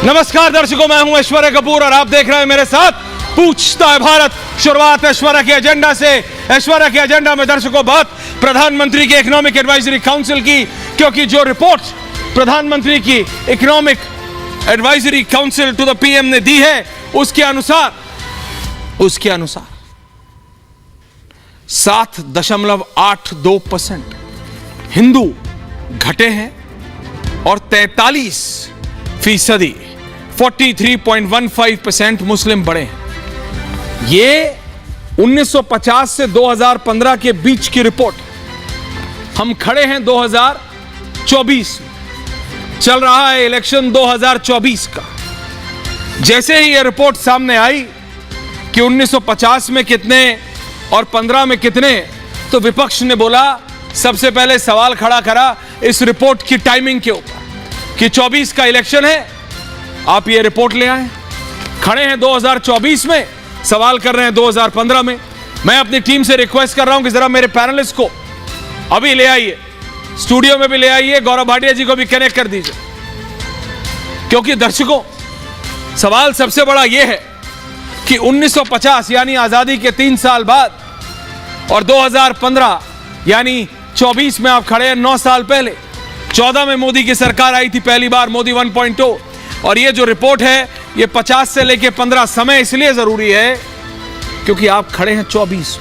नमस्कार दर्शकों, मैं हूं ऐश्वर्या कपूर और आप देख रहे हैं मेरे साथ पूछता है भारत। शुरुआत ऐश्वर्या के एजेंडा से। ऐश्वर्या के एजेंडा में दर्शकों बात प्रधानमंत्री के इकोनॉमिक एडवाइजरी काउंसिल की, क्योंकि जो रिपोर्ट प्रधानमंत्री की economic advisory council to the PM ने दी है उसके अनुसार 7.82% हिंदू घटे हैं और 43% 43.15% मुस्लिम बढ़े हैं। ये 1950 से 2015 के बीच की रिपोर्ट। हम खड़े हैं 2024 में, चल रहा है इलेक्शन 2024 का। जैसे ही ये रिपोर्ट सामने आई कि 1950 में कितने और 15 में कितने, तो विपक्ष ने बोला, सबसे पहले सवाल खड़ा करा इस रिपोर्ट की टाइमिंग के ऊपर कि 24 का इलेक्शन है, आप ये रिपोर्ट ले आए। खड़े हैं 2024 में, सवाल कर रहे हैं 2015 में। मैं अपनी टीम से रिक्वेस्ट कर रहा हूं कि जरा मेरे पैनलिस्ट को अभी ले आइए, स्टूडियो में भी ले आइए, गौरव भाटिया जी को भी कनेक्ट कर दीजिए। क्योंकि दर्शकों, सवाल सबसे बड़ा यह है कि 1950 यानी आजादी के 3 साल बाद और 2015 यानी 24 में आप खड़े हैं 9 साल पहले। 14 में मोदी की सरकार आई थी पहली बार, मोदी 1.0। और ये जो रिपोर्ट है ये 50 से लेके 15 समय इसलिए जरूरी है क्योंकि आप खड़े हैं 24।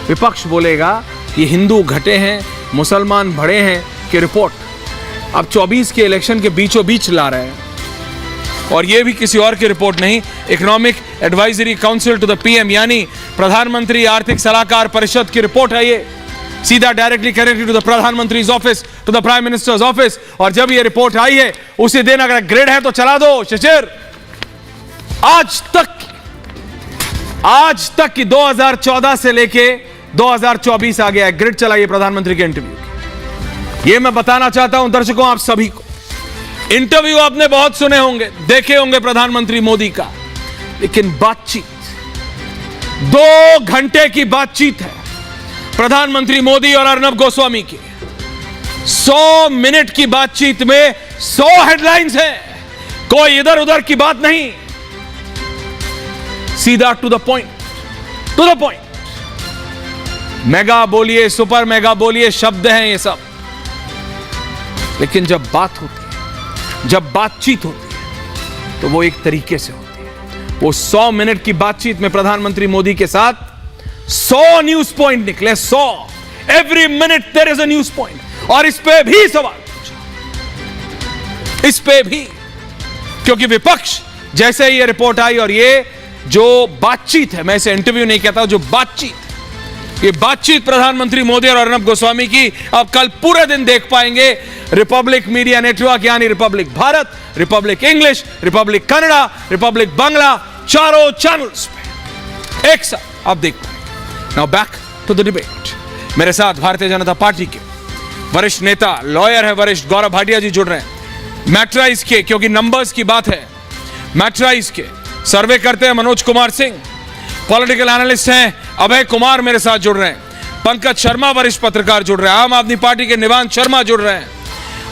विपक्ष बोलेगा कि हिंदू घटे हैं, मुसलमान बढ़े हैं कि रिपोर्ट अब 24 के इलेक्शन के बीचों बीच ला रहे हैं। और ये भी किसी और की रिपोर्ट नहीं, economic advisory council to the PM यानी प्रधानमंत्री आर्थिक सलाहकार परिषद की रिपोर्ट है। ये सीधा डायरेक्टली कनेक्टेड टू द प्रधानमंत्री office, to the prime minister's office. और जब ये रिपोर्ट आई है उसी दिन अगर ग्रिड है तो चला दो शिशिर। आज तक की 2014 से लेके 2024 आ गया है, ग्रिड चलाइए प्रधानमंत्री के इंटरव्यू की। ये मैं बताना चाहता हूं दर्शकों आप सभी को, इंटरव्यू आपने बहुत सुने होंगे, देखे होंगे प्रधानमंत्री मोदी का, लेकिन बातचीत 2 घंटे की बातचीत है प्रधानमंत्री मोदी और अर्नब गोस्वामी की। 100 मिनट की बातचीत में 100 हेडलाइंस हैं, कोई इधर उधर की बात नहीं, सीधा टू द पॉइंट। मेगा बोलिए, सुपर मेगा बोलिए, शब्द हैं ये सब, लेकिन जब बात होती है, जब बातचीत होती है तो वो एक तरीके से होती है। वो 100 मिनट की बातचीत में प्रधानमंत्री मोदी के साथ 100 न्यूज पॉइंट निकले, 100। Every minute there is a news point. और इस पे भी सवाल पूछा, इस पे भी, क्योंकि विपक्ष जैसे ही ये रिपोर्ट आई और ये जो बातचीत है, मैं इसे इंटरव्यू नहीं कहता, जो बातचीत, ये बातचीत प्रधानमंत्री मोदी और अर्नब गोस्वामी की आप कल पूरे दिन देख पाएंगे रिपब्लिक मीडिया नेटवर्क यानी Republic Bharat, Republic English, Republic Kannada, Republic Bangla, चारों चैनल्स पे एक साथ आप देख पाएंगे। Now back to the debate. मेरे साथ भारतीय जनता पार्टी के वरिष्ठ नेता, लॉयर है वरिष्ठ गौरव भाटिया जी जुड़ रहे हैं। मैट्राइज के, क्योंकि नंबर्स की बात है, मैट्राइज के सर्वे करते हैं मनोज कुमार सिंह, पॉलिटिकल एनालिस्ट हैं अभय कुमार मेरे साथ जुड़ रहे हैं, पंकज शर्मा वरिष्ठ पत्रकार जुड़ रहे हैं, आम आदमी पार्टी के निवांत शर्मा जुड़ रहे हैं,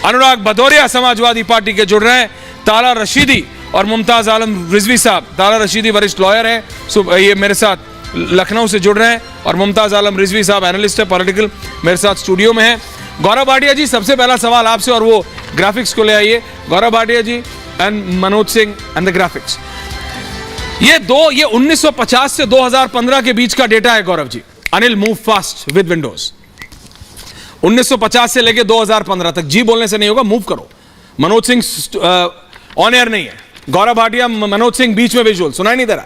अनुराग भदौरिया समाजवादी पार्टी के जुड़ रहे हैं, ताला रशीदी और मुमताज आलम रिजवी साहब, ताला रशीदी वरिष्ठ लॉयर हैं, ये मेरे साथ लखनऊ से जुड़ रहे हैं, और मुमताज आलम रिजवी साहब एनालिस्ट है पॉलिटिकल, मेरे साथ स्टूडियो में है। गौरव भाटिया जी, सबसे पहला सवाल आपसे, और वो ग्राफिक्स को ले आइए, Gaurav Bhatia ji and Manoj Singh and the graphics. ये 1950 से 2015 के बीच का डेटा है Gaurav ji. Anil move fast with windows. 1950 से लेके 2015 तक, जी बोलने से नहीं होगा, मूव करो। मनोज सिंह ऑन एयर नहीं है, गौरव भाटिया, मनोज सिंह बीच में विजुअल, सुनाई नहीं दे रहा।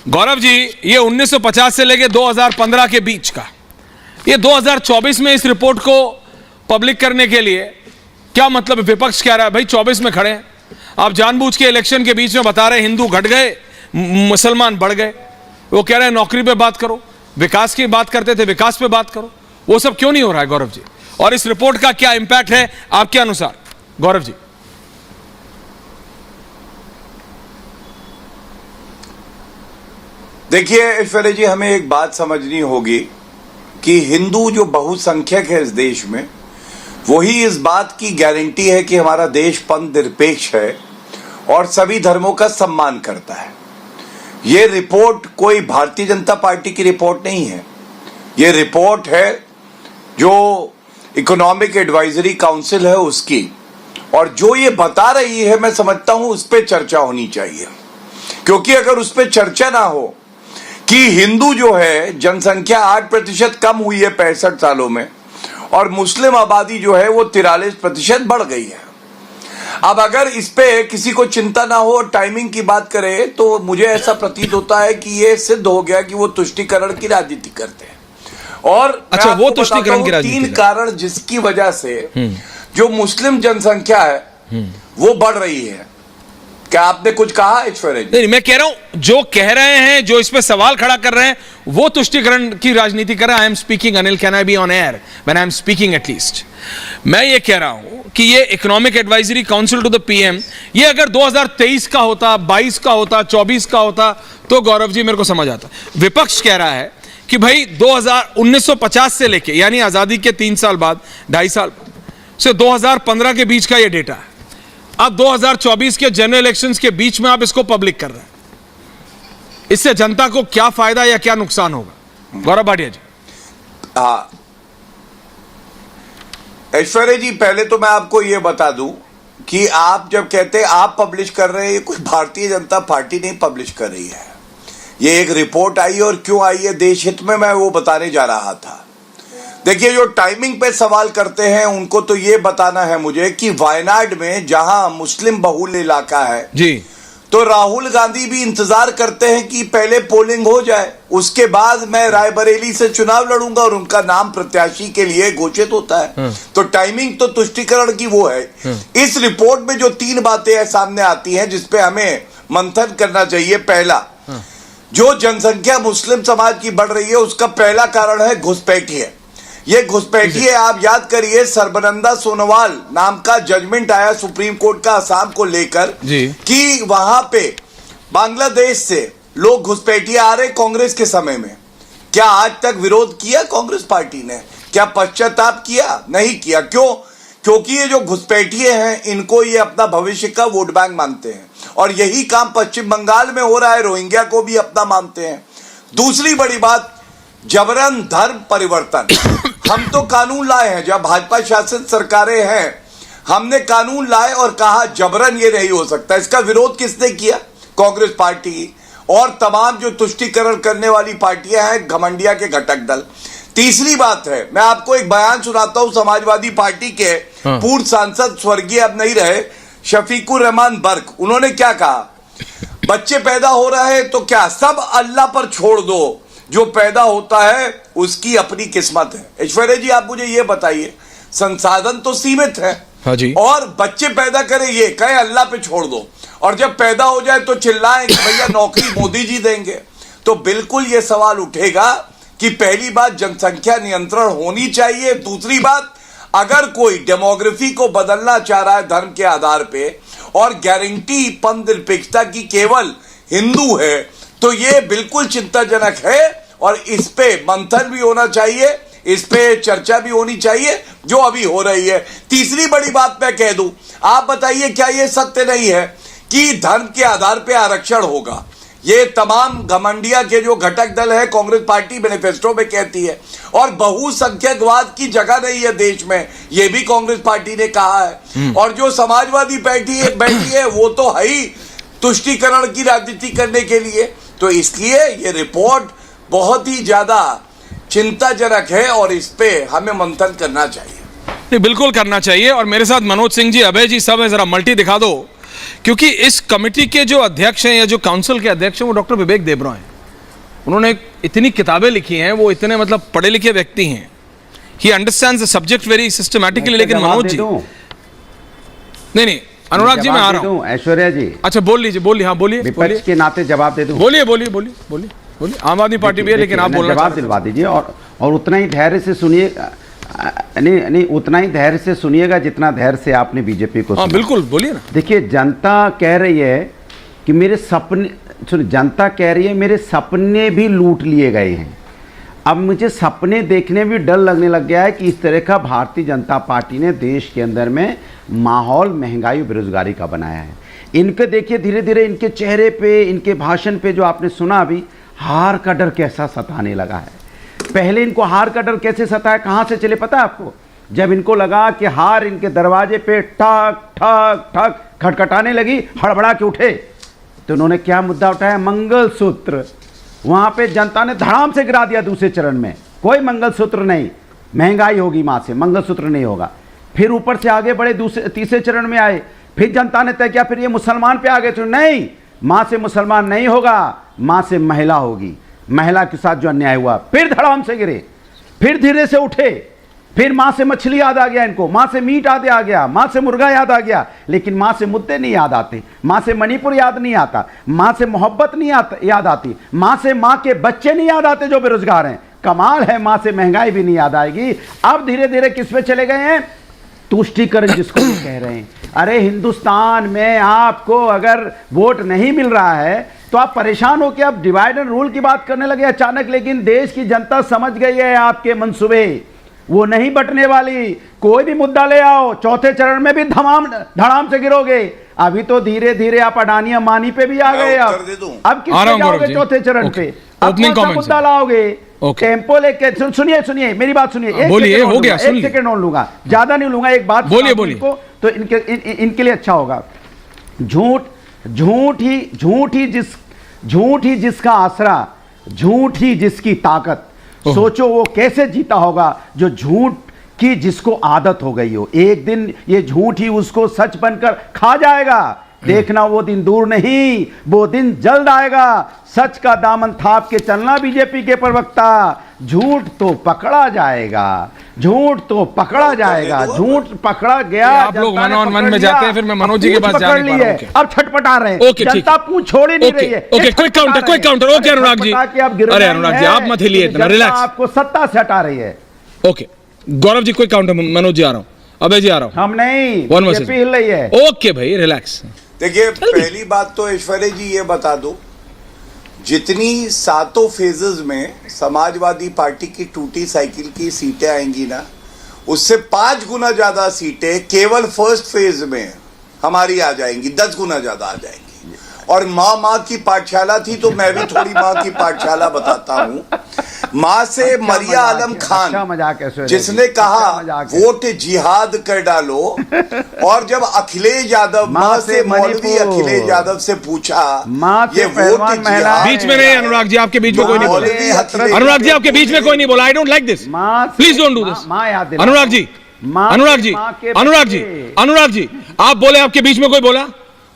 गौरव जी, ये 1950 से लेके 2015 के बीच का, ये 2024 में इस रिपोर्ट को पब्लिक करने के लिए क्या मतलब? विपक्ष कह रहा है भाई 24 में खड़े हैं, आप जानबूझ के इलेक्शन के बीच में बता रहे हिंदू घट गए, मुसलमान बढ़ गए। वो कह रहे हैं नौकरी पे बात करो, विकास की बात करते थे, विकास पे बात करो। वो सब क्यों नहीं हो रहा है गौरव जी? और इस रिपोर्ट का क्या इंपैक्ट है आपके अनुसार गौरव जी? देखिए ऐश्वर्या जी, हमें एक बात समझनी होगी कि हिंदू जो बहुसंख्यक है इस देश में, वही इस बात की गारंटी है कि हमारा देश पंथ निरपेक्ष है और सभी धर्मों का सम्मान करता है। ये रिपोर्ट कोई भारतीय जनता पार्टी की रिपोर्ट नहीं है, ये रिपोर्ट है जो इकोनॉमिक एडवाइजरी काउंसिल है उसकी, और जो ये बता रही है मैं समझता हूं उस पर चर्चा होनी चाहिए। क्योंकि अगर उस पर चर्चा ना हो कि हिंदू जो है जनसंख्या 8% कम हुई है 65 सालों में, और मुस्लिम आबादी जो है वो 43% बढ़ गई है। अब अगर इस पे किसी को चिंता ना हो और टाइमिंग की बात करे तो मुझे ऐसा प्रतीत होता है कि ये सिद्ध हो गया कि वो तुष्टीकरण की राजनीति करते हैं। और अच्छा, वो तुष्टीकरण की राजनीति, 3 कारण जिसकी वजह से जो मुस्लिम जनसंख्या है वो बढ़ रही है। क्या आपने कुछ कहा ऐश्वर्या जी? नहीं, मैं कह रहा हूं जो कह रहे हैं, जो इस पे सवाल खड़ा कर रहे हैं, वो तुष्टीकरण की राजनीति कर रहे हैं। I am speaking, Anil, can I be on air when I am speaking at least? मैं ये कह रहा हूं कि ये economic advisory council to the PM, ये अगर 2023 का होता, 22 का होता, 24 का होता तो गौरव जी मेरे को समझ आता। विपक्ष कह रहा है कि भाई 1950 से लेके, यानी आजादी के 3 साल बाद, 2.5 साल से 2015 के बीच का ये डेटा है। अब 2024 के जनरल इलेक्शंस के बीच में आप इसको पब्लिक कर रहे हैं, इससे जनता को क्या फायदा या क्या नुकसान होगा? गौरव भाटिया जी। ऐश्वर्या जी, पहले तो मैं आपको यह बता दूं कि आप जब कहते हैं आप पब्लिश कर रहे हैं, ये कोई भारतीय जनता पार्टी नहीं पब्लिश कर रही है। ये एक रिपोर्ट आई और क्यों आई है देश हित में, मैं वो बताने जा रहा था। देखिए, जो टाइमिंग पे सवाल करते हैं उनको तो ये बताना है मुझे कि वायनाड में जहां मुस्लिम बहुल इलाका है जी, तो राहुल गांधी भी इंतजार करते हैं कि पहले पोलिंग हो जाए, उसके बाद मैं रायबरेली से चुनाव लड़ूंगा, और उनका नाम प्रत्याशी के लिए घोषित होता है। तो टाइमिंग तो तुष्टीकरण की वो है। इस रिपोर्ट में जो 3 बातें सामने आती हैं जिसपे हमें मंथन करना चाहिए। पहला, जो जनसंख्या मुस्लिम समाज की बढ़ रही है उसका पहला कारण है घुसपैठिए। ये घुसपैठिए, आप याद करिए, सर्बानंदा सोनोवाल नाम का जजमेंट आया सुप्रीम कोर्ट का असम को लेकर कि वहां पे बांग्लादेश से लोग घुसपैठिए आ रहे कांग्रेस के समय में। क्या आज तक विरोध किया कांग्रेस पार्टी ने? क्या पश्चाताप किया? नहीं किया। क्यों? क्योंकि ये जो घुसपैठिए हैं इनको ये अपना भविष्य का वोट बैंक मानते हैं, और यही काम पश्चिम बंगाल में हो रहा है, रोहिंग्या को भी अपना मानते हैं। दूसरी बड़ी बात, जबरन धर्म परिवर्तन। हम तो कानून लाए हैं, जब भाजपा शासित सरकारें हैं हमने कानून लाए और कहा जबरन ये नहीं हो सकता। इसका विरोध किसने किया? कांग्रेस पार्टी और तमाम जो तुष्टीकरण करने वाली पार्टियां हैं, घमंडिया के घटक दल। तीसरी बात है, मैं आपको एक बयान सुनाता हूं समाजवादी पार्टी के पूर्व सांसद, स्वर्गीय अब नहीं रहे, शफीकुर रहमान बर्क। उन्होंने क्या कहा? बच्चे पैदा हो रहे हैं तो क्या सब अल्लाह पर छोड़ दो, जो पैदा होता है उसकी अपनी किस्मत है। ऐश्वर्या जी, आप मुझे ये बताइए, संसाधन तो सीमित है। हाँ जी। और बच्चे पैदा करें, ये कहे अल्लाह पे छोड़ दो, और जब पैदा हो जाए तो चिल्लाएं कि भैया नौकरी मोदी जी देंगे। तो बिल्कुल ये सवाल उठेगा कि पहली बात जनसंख्या नियंत्रण होनी चाहिए। दूसरी बात, अगर कोई डेमोग्राफी को बदलना चाह रहा है धर्म के आधार पे और गारंटी पंथ निरपेक्षता की केवल हिंदू है, तो ये बिल्कुल चिंताजनक है, और इस पे मंथन भी होना चाहिए, इस पे चर्चा भी होनी चाहिए जो अभी हो रही है। तीसरी बड़ी बात मैं कह दूं, आप बताइए क्या ये सत्य नहीं है कि धर्म के आधार पे आरक्षण होगा? ये तमाम घमंडिया के जो घटक दल है, कांग्रेस पार्टी मैनिफेस्टो में कहती है, और बहुसंख्यकवाद की जगह नहीं है देश में, ये भी कांग्रेस पार्टी ने कहा है। और जो समाजवादी बैठी है वो तो है ही तुष्टीकरण की राजनीति करने के लिए। तो इसलिए ये रिपोर्ट बहुत ही ज्यादा चिंताजनक है और इस पे हमें मंथन करना चाहिए। नहीं, बिल्कुल करना चाहिए। और मेरे साथ मनोज सिंह जी, अभय जी सब है, जरा मल्टी दिखा दो, क्योंकि इस कमेटी के जो अध्यक्ष हैं या जो काउंसिल के अध्यक्ष हैं वो डॉक्टर विवेक देबरॉय हैं। उन्होंने इतनी किताबें लिखी हैं, वो इतने मतलब पढ़े लिखे व्यक्ति हैं, he understands the subject very systematically. लेकिन मनोज जी, नहीं, अनुराग जी मैं आ रहा हूँ। ऐश्वर्या जी, अच्छा बोल लीजिए, बोलिए। हाँ बोलिए, विपक्ष के नाते जवाब दे दूं। बोलिए। आम आदमी पार्टी भी है, लेकिन आप बोलना जवाब दिलवा दीजिए, और उतना ही धैर्य से सुनिए। नहीं, उतना ही धैर्य से सुनिएगा जितना धैर्य से आपने बीजेपी को सुना। बिल्कुल, बोलिए ना। देखिए, जनता कह रही है कि मेरे सपने, सुनिए, जनता कह रही है मेरे सपने भी लूट लिए गए हैं। अब मुझे सपने देखने भी डर लगने लग गया है कि इस तरह का भारतीय जनता पार्टी ने देश के अंदर में माहौल महंगाई और बेरोजगारी का बनाया है। इनके देखिए धीरे धीरे इनके चेहरे पे, इनके भाषण पे जो आपने सुना अभी, हार का डर कैसा सताने लगा है। पहले इनको हार का डर कैसे सताया, कहाँ से चले पता है आपको? जब इनको लगा कि हार इनके दरवाजे पे ठक ठक ठक खटखटाने लगी, हड़बड़ा के उठे, तो उन्होंने क्या मुद्दा उठाया? मंगलसूत्र। वहाँ पे जनता ने धड़ाम से गिरा दिया दूसरे चरण में, कोई मंगलसूत्र नहीं, महंगाई होगी माँ से, मंगलसूत्र नहीं होगा। फिर ऊपर से आगे बढ़े, तीसरे चरण में आए, फिर जनता ने तय किया, फिर ये मुसलमान पे आ गए, तो नहीं, माँ से मुसलमान नहीं होगा, माँ से महिला होगी, महिला के साथ जो अन्याय हुआ, फिर धड़ाम से गिरे, फिर धीरे से उठे, फिर माँ से मछली याद आ गया इनको, माँ से मीट याद आ गया, माँ से मुर्गा याद आ गया, लेकिन माँ से मुद्दे नहीं याद आते, माँ से मणिपुर याद नहीं आता, माँ से मोहब्बत नहीं याद आती, माँ से माँ के बच्चे नहीं याद आते जो बेरोजगार हैं। कमाल है, माँ से महंगाई भी नहीं याद आएगी। अब धीरे धीरे किस पे चले गए हैं? तुष्टीकरण जिसको भी कह रहे हैं। अरे हिंदुस्तान में आपको अगर वोट नहीं मिल रहा है तो आप परेशान हो कि आप डिवाइड एंड रूल की बात करने लगे अचानक, लेकिन देश की जनता समझ गई है आपके मंसूबे, वो नहीं बटने वाली। कोई भी मुद्दा ले आओ, चौथे चरण में भी धड़ाम से गिरोगे। अभी तो धीरे धीरे आप अडानी अंबानी पे भी आ गए। अब किस पे जाओगे चौथे चरण पे? अब कौन सा मुद्दा लाओगे? टेम्पो लेके सुनिए मेरी बात सुनिए, बोलिए, हो गया, एक सेकंड और लूंगा, ज्यादा नहीं लूंगा, एक बात बोलिए तो इनके लिए अच्छा होगा। झूठ ही जिसका आसरा, झूठ ही जिसकी ताकत, सोचो वो कैसे जीता होगा जो झूठ की जिसको आदत हो गई हो। एक दिन ये झूठ ही उसको सच बनकर खा जाएगा। देखना वो दिन दूर नहीं, वो दिन जल्द आएगा। सच का दामन थाप के चलना बीजेपी के प्रवक्ता, झूठ तो पकड़ा जाएगा, झूठ तो पकड़ा जाएगा, झूठ पकड़ा गया। आप लोग वन ऑन वन में जाते हैं, फिर मैं मनोज जी के पास जाने पा रहा हूं। अब छटपटा रहे हैं, जनता पूछ छोड़ ही नहीं रही है। Okay, quick counter. Okay Anurag जी, अरे अनुराग जी आप मत हिलिए इतना, रिलैक्स। आपको सत्ता से हटा रही है। ओके गौरव जी, क्विक काउंटर। मनोज जी आ रहा हूं, अभय जी आ रहा हूं। हम नहीं, बीजेपी हिल रही है। ओके भाई रिलैक्स। देखिए, पहली बात तो ऐश्वर्य जी ये बता दो, जितनी 7 फेजेस में समाजवादी पार्टी की टूटी साइकिल की सीटें आएंगी ना, उससे 5 गुना ज्यादा सीटें केवल फर्स्ट फेज में हमारी आ जाएंगी, 10 गुना ज्यादा आ जाएंगी। और माँ की पाठशाला थी तो मैं भी थोड़ी माँ की पाठशाला बताता हूँ। माँ से मरिया आलम खान जिसने कहा वोट जिहाद कर डालो, और जब अखिलेश यादव माँ से मौलवी अखिलेश यादव से पूछा ये वोट जिहाद, बीच में नहीं अनुराग जी, आपके बीच में कोई नहीं बोला। अनुराग जी आपके बीच में कोई नहीं बोला। I don't like this, please don't do this. Anurag ji आप बोले, आपके बीच में कोई बोला?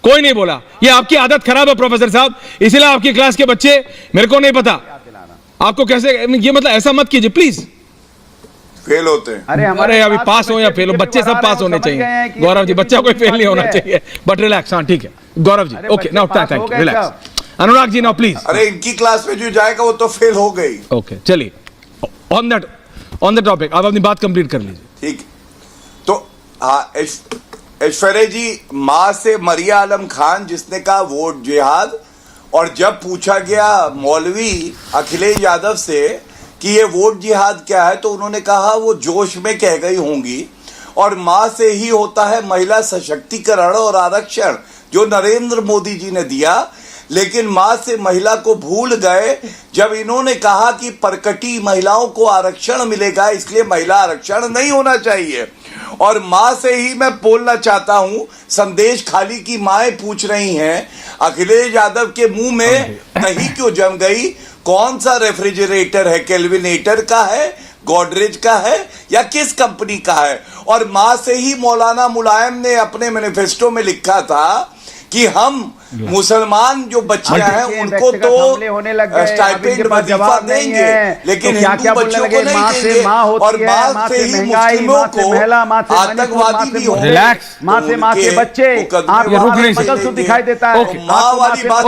कोई नहीं बोला। ये आपकी आदत खराब है प्रोफेसर साहब, इसलिए आपकी क्लास के बच्चे, मेरे को नहीं पता आपको कैसे, ये मतलब ऐसा मत कीजिए प्लीज। फेल होते हैं। अरे अभी पास हो या फेल हो, बच्चे सब पास होने चाहिए। गौरव जी बच्चा कोई फेल नहीं होना चाहिए, बट रिलैक्स। हाँ ठीक है Gaurav ji, okay now thank you, relax. Anurag ji now please. अरे इनकी क्लास में जो जाएगा वो तो फेल हो गई। ओके चलिए, ऑन दैट टॉपिक आप अपनी बात कंप्लीट कर लीजिए। ठीक, तो हाँ ऐश्वर्या जी, माँ से मरिया आलम खान जिसने कहा वोट जिहाद, और जब पूछा गया मौलवी अखिलेश यादव से कि ये वोट जिहाद क्या है, तो उन्होंने कहा वो जोश में कह गई होंगी, और माँ से ही होता है महिला सशक्तिकरण और आरक्षण जो नरेंद्र मोदी जी ने दिया। लेकिन माँ से महिला को भूल गए जब इन्होंने कहा कि परकटी महिलाओं को आरक्षण मिलेगा, इसलिए महिला आरक्षण नहीं होना चाहिए। और माँ से ही मैं बोलना चाहता हूं, संदेश खाली की माएं पूछ रही हैं, अखिलेश यादव के मुंह में दही क्यों जम गई? कौन सा रेफ्रिजरेटर है, केल्विनेटर का है, गोदरेज का है, या किस कंपनी का है? और माँ से ही मौलाना मुलायम ने अपने मैनिफेस्टो में लिखा था कि हम मुसलमान जो बच्चे हैं उनको तो स्टाइपेंड वजीफा देंगे, लेकिन हिंदू बच्चों को नहीं देंगे। और माँ से ही मुस्लिमों को आतंकवादी भी होंगे। माँ के बच्चे आप दिखाई देता है। माँ वाली बात,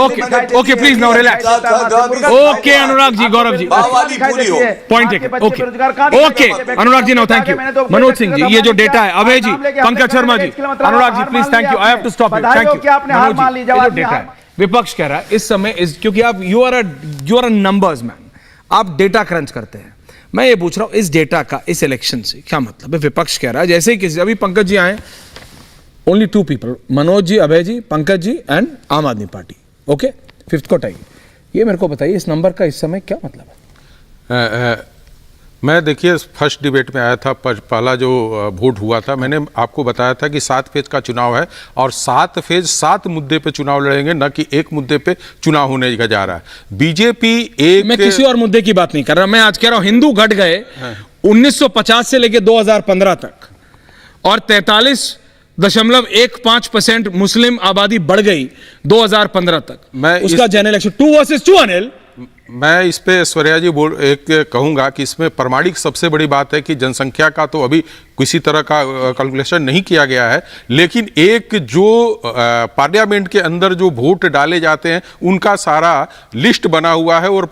okay please now relax. Okay Anurag ji, Gaurav ji, माँ वाली पूरी हो, point taken. Okay Anurag ji now thank you. Manoj Singh ji, ये जो डेटा है, Abhay ji, Pankaj Sharma ji, Anurag ji please thank you, I have to stop you, thank you. Data है, विपक्ष कह रहा है इस समय क्योंकि आप you are a numbers man, आप डेटा क्रंच करते हैं। मैं ये पूछ रहा हूं इस डेटा का इस इलेक्शन से क्या मतलब है? विपक्ष कह रहा है, जैसे कि अभी पंकज जी आए, only 2 people, Manoj ji, Abhay ji, Pankaj ji and Aam Aadmi party. Okay, 5th को टाइम। ये मेरे को बताइए इस नंबर का इस समय क्या मतलब है? मैं देखिए फर्स्ट डिबेट में आया था, पहला जो वोट हुआ था, मैंने आपको बताया था कि 7 फेज का चुनाव है और 7 फेज 7 मुद्दे पे चुनाव लड़ेंगे, न कि एक मुद्दे पे चुनाव होने का जा रहा है। बीजेपी एक, मैं किसी और मुद्दे की बात नहीं कर रहा, मैं आज कह रहा हूं हिंदू घट गए 1950 से लेकर 2015 तक और 43.15% मुस्लिम आबादी बढ़ गई 2015 तक। उसका जनरल इलेक्शन 2 वर्सेस 2 अनिल। मैं इस पे ऐश्वर्या जी कहूंगा कि इसमें प्रमाणिक सबसे बड़ी बात है कि जनसंख्या का तो अभी किसी तरह का कैलकुलेशन नहीं किया गया है, लेकिन एक जो पार्लियामेंट के अंदर जो वोट डाले जाते हैं उनका सारा लिस्ट बना हुआ है और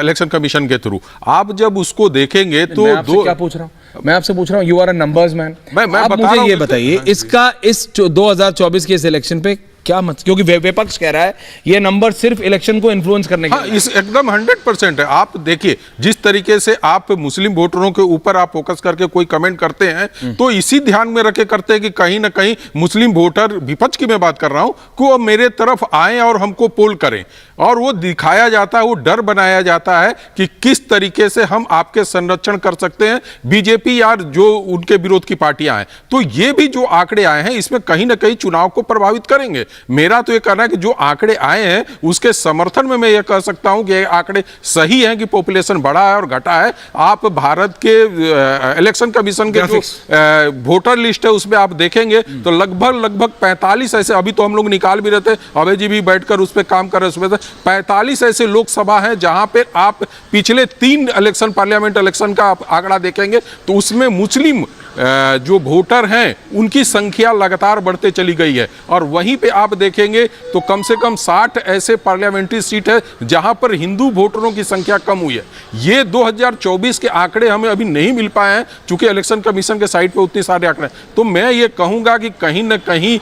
इलेक्शन कमीशन के थ्रू आप जब उसको देखेंगे तो मैं आपसे क्या पूछ रहा हूं, मैं आपसे पूछ रहा हूं, you are a numbers man. आप मुझे ये बताइए इसका इस 2024 के इस इलेक्शन पे क्या मत, क्योंकि विपक्ष कह रहा है ये नंबर सिर्फ इलेक्शन को इन्फ्लुएंस करने के लिए। इस एकदम 100% है। आप देखिए जिस तरीके से आप मुस्लिम वोटरों के ऊपर आप फोकस करके कोई कमेंट करते हैं तो इसी ध्यान में रखे करते हैं कि कहीं ना कहीं मुस्लिम वोटर, विपक्ष की मैं बात कर रहा हूं, को अब मेरे तरफ आए और हमको पोल करें, और वो दिखाया जाता है, वो डर बनाया जाता है कि किस तरीके से हम आपके संरक्षण कर सकते हैं, बीजेपी या जो उनके विरोध की पार्टियां हैं। तो ये भी जो आंकड़े आए हैं इसमें कहीं ना कहीं चुनाव को प्रभावित करेंगे। मेरा तो ये कहना है कि जो आंकड़े आए हैं उसके समर्थन में मैं ये कह सकता हूं कि ये आंकड़े सही हैं कि पॉपुलेशन बढ़ा है और घटा है। आप भारत के इलेक्शन कमीशन के जो वोटर लिस्ट है उसमें आप देखेंगे तो लगभग 45 ऐसे, अभी तो हम लोग निकाल भी रहे थे, अभय जी भी बैठकर उस पर काम कर रहे, उसमें 45 ऐसे लोकसभा हैं जहां पे आप पिछले 3 इलेक्शन, पार्लियामेंट इलेक्शन का आप आंकड़ा देखेंगे तो उसमें मुस्लिम जो वोटर हैं उनकी संख्या लगातार बढ़ते चली गई है। और वहीं पे आप देखेंगे तो कम से कम 60 ऐसे पार्लियामेंट्री सीट है जहां पर हिंदू वोटरों की संख्या कम हुई है। ये 2024 के आंकड़े हमें अभी नहीं मिल पाए हैं क्योंकि इलेक्शन कमीशन के साइट पे उतने सारे आंकड़े। तो मैं ये कहूंगा कि कहीं ना कहीं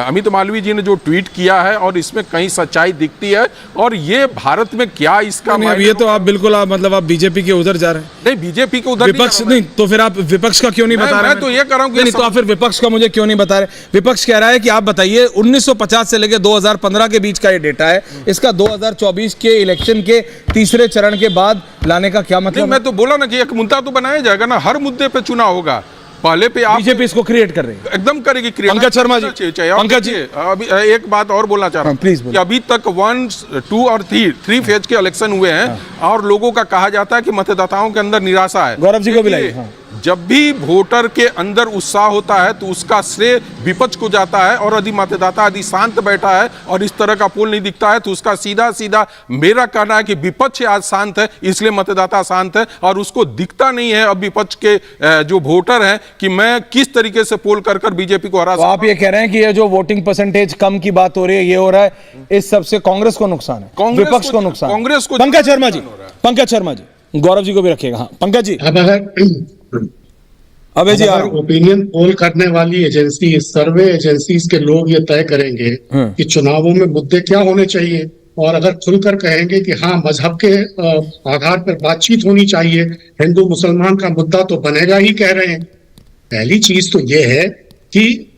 अमित मालवीय जी ने जो ट्वीट किया है और इसमें कहीं सच्चाई दिखती है, और ये भारत में क्या इसका ये तो आप बिल्कुल मतलब आप बीजेपी के उधर जा रहे हैं। नहीं, बीजेपी के उधर विपक्ष नहीं, तो फिर आप विपक्ष का क्यों नहीं बता रहे? मैं तो ये कर रहा हूं कि तो फिर विपक्ष का मुझे क्यों नहीं बता रहे? विपक्ष कह रहा है कि आप बताइए 1950 से लेकर 2015 के बीच का ये डेटा है, इसका 2024 के इलेक्शन के तीसरे चरण के बाद लाने का क्या मतलब? मैं तो बोला ना कि एक मुद्दा तो बनाया जाएगा ना, हर मुद्दे पे चुनाव होगा। पहले पे आप बीजेपी इसको क्रिएट कर रही है, एकदम करेगी क्रिएट। पंकज शर्मा जी, पंकज जी अभी एक बात और बोलना चाह रहा हूं प्लीज। कि अभी तक 1, 2 और 3 फेज के इलेक्शन हुए हैं और लोगों का कहा जाता है कि मतदाताओं के अंदर निराशा है। गौरव जी को भी लाइए। जब भी वोटर के अंदर उत्साह होता है तो उसका श्रेय विपक्ष को जाता है, और यदि मतदाता यदि शांत बैठा है और इस तरह का पोल नहीं दिखता है तो उसका सीधा मेरा कहना है कि विपक्ष आज शांत है, इसलिए मतदाता शांत है, और उसको दिखता नहीं है अब विपक्ष के जो वोटर हैं कि मैं किस तरीके से पोल कर बीजेपी को हरा। तो आप ये कह रहे हैं कि ये जो वोटिंग परसेंटेज कम की बात हो रही है, ये हो रहा है, इस सबसे कांग्रेस को नुकसान है, विपक्ष को नुकसान, कांग्रेस को। पंकज शर्मा जी, गौरव जी को भी रखिएगा। हाँ पंकज जी। अबे जी, ओपिनियन पोल करने वाली एजेंसी, सर्वे एजेंसीज के लोग ये तय करेंगे कि चुनावों में मुद्दे क्या होने चाहिए, और अगर खुलकर कहेंगे कि हाँ मजहब के आधार पर बातचीत होनी चाहिए, हिंदू मुसलमान का मुद्दा तो बनेगा ही, कह रहे हैं। पहली चीज तो ये है कि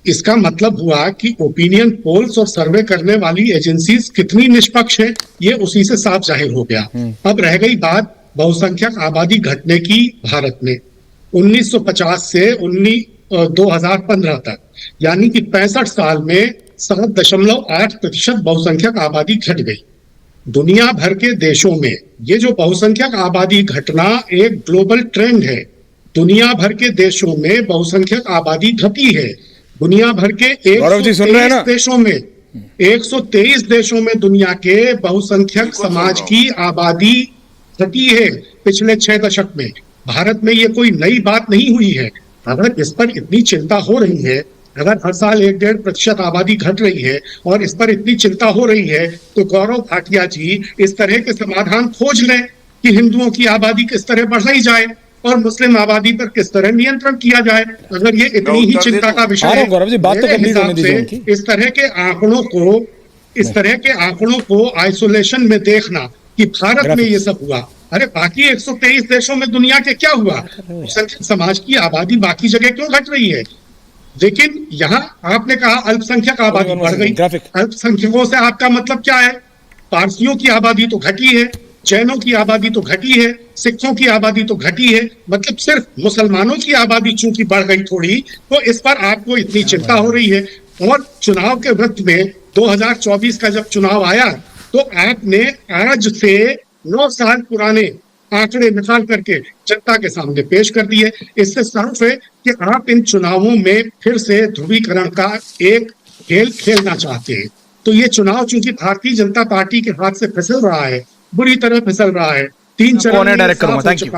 इसका मतलब हुआ कि ओपिनियन पोल्स और सर्वे करने वाली एजेंसीज कितनी निष्पक्ष है, ये उसी से साफ जाहिर हो गया। अब रह गई बात बहुसंख्यक आबादी घटने की भारत में 1950 से 2015 तक, यानी कि 65 साल में 7.8% बहुसंख्यक आबादी घट गई। दुनिया भर के देशों में ये जो बहुसंख्यक आबादी घटना एक ग्लोबल ट्रेंड है। दुनिया भर के देशों में बहुसंख्यक आबादी घटी है। दुनिया भर के 123 देशों में 123 देशों में दुनिया के बहुसंख्यक समाज की आबादी घटी है पिछले 6 दशक में। भारत में ये कोई नई बात नहीं हुई है। अगर इस पर इतनी चिंता हो रही है, अगर हर साल 1-1.5% आबादी घट रही है और इस पर इतनी चिंता हो रही है, तो गौरव भाटिया जी इस तरह के समाधान खोज लें कि हिंदुओं की आबादी किस तरह बढ़ाई जाए और मुस्लिम आबादी पर किस तरह नियंत्रण किया जाए। अगर ये इतनी ही चिंता का विषय है, इस तरह के आंकड़ों को आइसोलेशन में देखना कि भारत में ये सब हुआ, अरे बाकी 123 देशों में दुनिया के क्या हुआ? समाज की आबादी बाकी जगह क्यों घट रही है? लेकिन यहाँ आपने कहा अल्पसंख्यक आबादी बढ़ गई। अल्पसंख्यकों से आपका मतलब क्या है? पारसियों की आबादी तो घटी है, जैनों की आबादी तो घटी है, सिखों की आबादी तो घटी है, मतलब सिर्फ मुसलमानों की आबादी चूंकि बढ़ गई थोड़ी, तो इस पर आपको इतनी चिंता हो रही है। और चुनाव के वक्त में 2024 का जब चुनाव आया तो आपने आज से 9 साल पुराने आंकड़े निकाल करके जनता के सामने पेश कर दिए। इससे साफ है कि आप इन चुनावों में फिर से ध्रुवीकरण का एक खेल खेलना चाहते हैं। तो ये चुनाव चूंकि भारतीय जनता पार्टी के हाथ से फिसल रहा है, बुरी तरह फिसल रहा है। 3 चरण में डायरेक्ट करूंगा, thank you.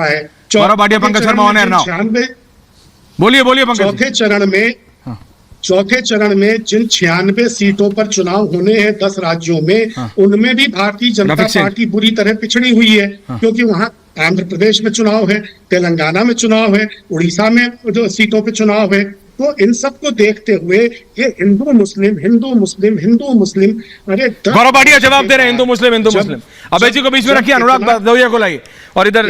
Gaurav Bhatia, Pankaj Sharma on air now. बोलिए बोलिए पंकज। चौथे चरण में जिन 96 सीटों पर चुनाव होने हैं 10 राज्यों में, उनमें भी भारतीय जनता पार्टी बुरी तरह पिछड़ी हुई है। क्योंकि वहां आंध्र प्रदेश में चुनाव है, तेलंगाना में चुनाव है, उड़ीसा में जो सीटों पे चुनाव है। तो इन सब को देखते हुए ये हिंदू मुस्लिम अरे गौरव भाटिया जवाब दे रहे हैं, हिंदू मुस्लिम। अभय जी को बीच में रखिए, अनुराग भदौरिया को लाइए और इधर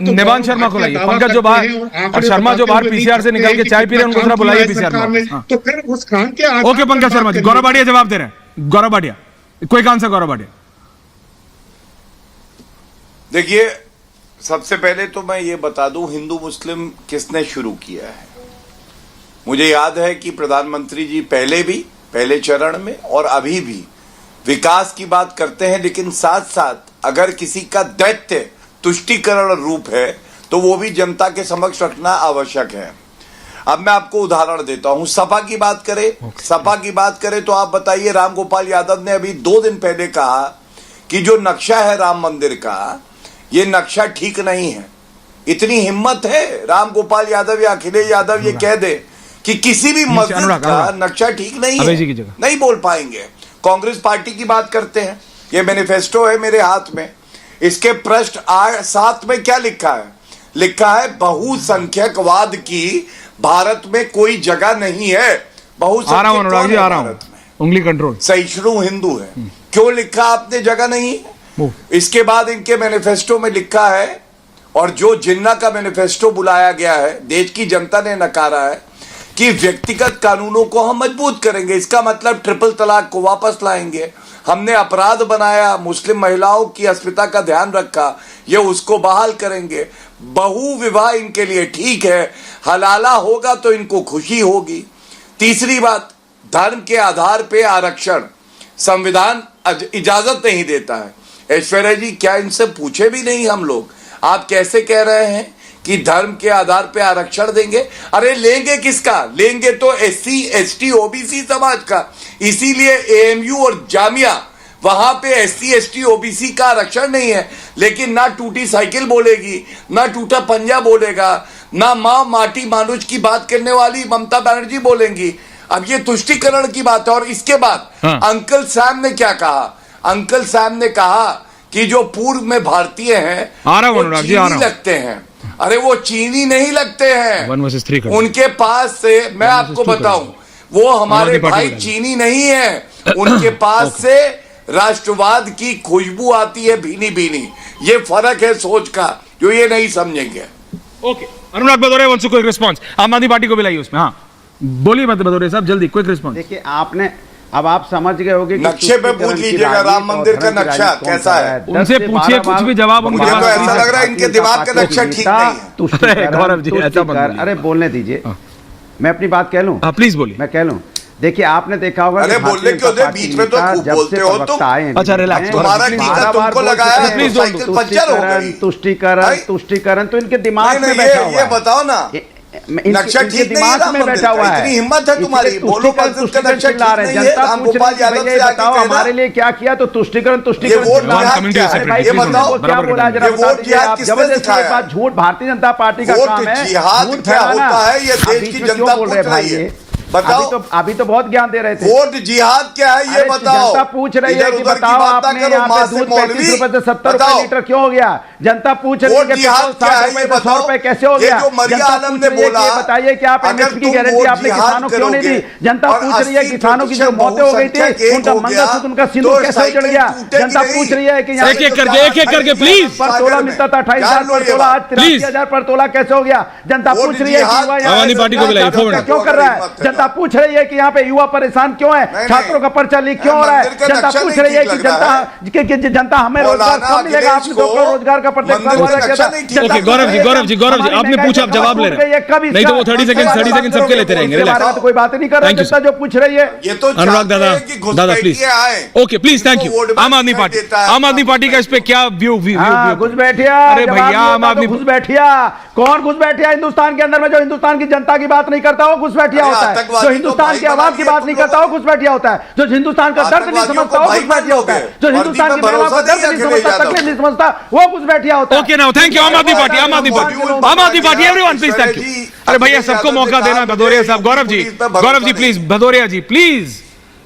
निवान शर्मा को लाइए। पंकज जो बाहर और शर्मा जो बाहर पीसीआर से निकल के चाय पी रहे हैं, उनको थोड़ा बुलाइए पीसीआर में। तो फिर उस काम के ओके पंकज शर्मा जी। गौरव भाटिया जवाब दे रहे हैं। गौरव भाटिया, कोई आंसर गौरव भाटिया। देखिए, सबसे पहले तो मैं ये बता दूं, हिंदू मुस्लिम किसने शुरू किया है। मुझे याद है कि प्रधानमंत्री जी पहले चरण में और अभी भी विकास की बात करते हैं, लेकिन साथ साथ अगर किसी का दैत्य तुष्टीकरण रूप है तो वो भी जनता के समक्ष रखना आवश्यक है। अब मैं आपको उदाहरण देता हूं। सपा की बात करें तो आप बताइए, रामगोपाल यादव ने अभी 2 दिन पहले कहा कि जो नक्शा है राम मंदिर का, ये नक्शा ठीक नहीं है। इतनी हिम्मत है रामगोपाल यादव या अखिलेश यादव ये कह दे कि किसी भी मस्जिद का नक्शा ठीक नहीं है, नहीं बोल पाएंगे। कांग्रेस पार्टी की बात करते हैं, ये मैनिफेस्टो है मेरे हाथ में, इसके पृष्ठ 7 में क्या लिखा है? लिखा है बहुसंख्यकवाद की भारत में कोई जगह नहीं है। बहुसंख्यक उंगली कंट्रोल सहिष्णु हिंदू है। क्यों लिखा आपने जगह नहीं है? इसके बाद इनके मैनिफेस्टो में लिखा है, और जो जिन्ना का मैनिफेस्टो बुलाया गया है, देश की जनता ने नकारा है कि व्यक्तिगत कानूनों को हम मजबूत करेंगे। इसका मतलब ट्रिपल तलाक को वापस लाएंगे। हमने अपराध बनाया, मुस्लिम महिलाओं की अस्मिता का ध्यान रखा, ये उसको बहाल करेंगे। बहु विवाह इनके लिए ठीक है, हलाला होगा तो इनको खुशी होगी। तीसरी बात, धर्म के आधार पे आरक्षण संविधान इजाजत नहीं देता है। ऐश्वर्या जी, क्या इनसे पूछे भी नहीं हम लोग? आप कैसे कह रहे हैं कि धर्म के आधार पे आरक्षण देंगे? अरे लेंगे किसका? लेंगे तो SC ST OBC समाज का। इसीलिए AMU और जामिया, वहां पे SC ST OBC का आरक्षण नहीं है। लेकिन ना टूटी साइकिल बोलेगी, ना टूटा पंजा बोलेगा, ना मां माटी मानुष की बात करने वाली ममता बनर्जी बोलेंगी। अब ये तुष्टीकरण की बात है। और इसके बाद अंकल सैम ने क्या कहा? अंकल सैम ने कहा कि जो पूर्व में भारतीय हैं वो चीनी लगते हैं। अरे वो चीनी नहीं लगते हैं, उनके पास से मैं आपको बताऊं, वो हमारे भाई चीनी नहीं है, उनके पास से राष्ट्रवाद की खुशबू आती है भीनी भीनी। ये फर्क है सोच का, जो ये नहीं समझेंगे। Okay, Anurag Bhadauria wants to quick response. Aam Aadmi party को भी लाइए उसमें। हाँ बोलिए मत भदौरिया साहब, जल्दी क्विक रिस्पांस। देखिए, आपने अब आप समझ गए होंगे कि नक्शे पे पूछ लीजिएगा राम मंदिर का नक्शा कैसा है, उनसे पूछिए, कुछ भी जवाब उनके पास। ऐसा लग रहा है इनके दिमाग का नक्शा ठीक नहीं है। गौरव जी, ऐसा मत बोलिए। अरे बोलने दीजिए, मैं अपनी बात कह लूं? प्लीज बोलिए। मैं कह लूं? देखिए, आपने देखा होगा, अरे बोलने क्यों दे? बीच में तो खूब बोलते हो तुम। अच्छा रिलैक्स, तुम्हारा टीका तुमको लगाया है, साइकिल पंचर हो गई। तुष्टीकरण तो इनके दिमाग में बैठा हुआ है। ये बताओ ना, नक्शा ठीक दिमाग में बैठा हुआ है। इतनी हिम्मत है तुम्हारी, बोलो मस्जिद का नक्शा ठीक नहीं है। रामगोपाल यादव से आके बताओ हमारे लिए क्या किया? तो तुष्टीकरण ये बताओ, क्या बोला जरा जबरदस्त झूठ। भारतीय जनता पार्टी का काम है जिहाद क्या होता है, ये देश की जनता पूछ रही है। बताओ, अभी तो बहुत ज्ञान दे रहे थे। वोट जिहाद क्या है ये बताओ। जनता पूछ रही है कि बताओ आपने यहाँ पे दूध 35 रुपए से 70 रुपए लीटर क्यों हो गया? जनता पूछ रही है कि 60 रुपए से 100 रुपए कैसे हो गया? जनता पूछ रही है कि बताइए कि आप MSP की गारंटी आपने किसानों को क्यों नहीं दी? जनता पूछ रही है किसानों की जो मौतें हो गई थी, उनका मंगलसूत्र, उनका सिंदूर कैसे उजड़ गया? जनता पूछ रही है कि एक एक करके प्लीज, पर तोला मिलता था 28,000 पर तोला, आज 83,000 पर तोला कैसे हो गया? जनता पूछ रही है कि पार्टी को क्यों कर रहा है? जनता पूछ रही है कि यहाँ पे युवा परेशान क्यों है, छात्रों का पर्चा लीक क्यों हो रहा है, जनता पूछ रही है कि जनता हमें रोजगार कब मिलेगा, आपने 2 करोड़ रोजगार का प्रोजेक्ट वादा किया था। ओके गौरव जी आपने पूछा, आप जवाब ले रहे हैं, नहीं तो वो 30 सेकंड सबके लेते रहेंगे। तो कोई बात नहीं कर रहा, जनता जो पूछ रही है। ये तो अनुराग दादा please, okay please, thank you. आम आदमी पार्टी का इस पे क्या व्यू? घुस बैठिया, अरे भैया आम आदमी घुस बैठिया, कौन घुस बैठिया हिंदुस्तान के अंदर में? जो हिंदुस्तान की जनता की बात नहीं करता वो घुस बैठिया होता है, जो हिंदुस्तान के आवाम की बात नहीं करता वो घुस बैठिया होता है, जो हिंदुस्तान का दर्द नहीं समझता वो घुस बैठिया होता है, जो हिंदुस्तान की महिलाओं का दर्द नहीं समझता, तकलीफ नहीं समझता वो घुस बैठिया होता है। Okay now thank you. आम Aadmi party everyone please, thank you. अरे भैया सबको मौका देना। भदौरिया साहब, Gaurav ji please, Bhadauria ji please.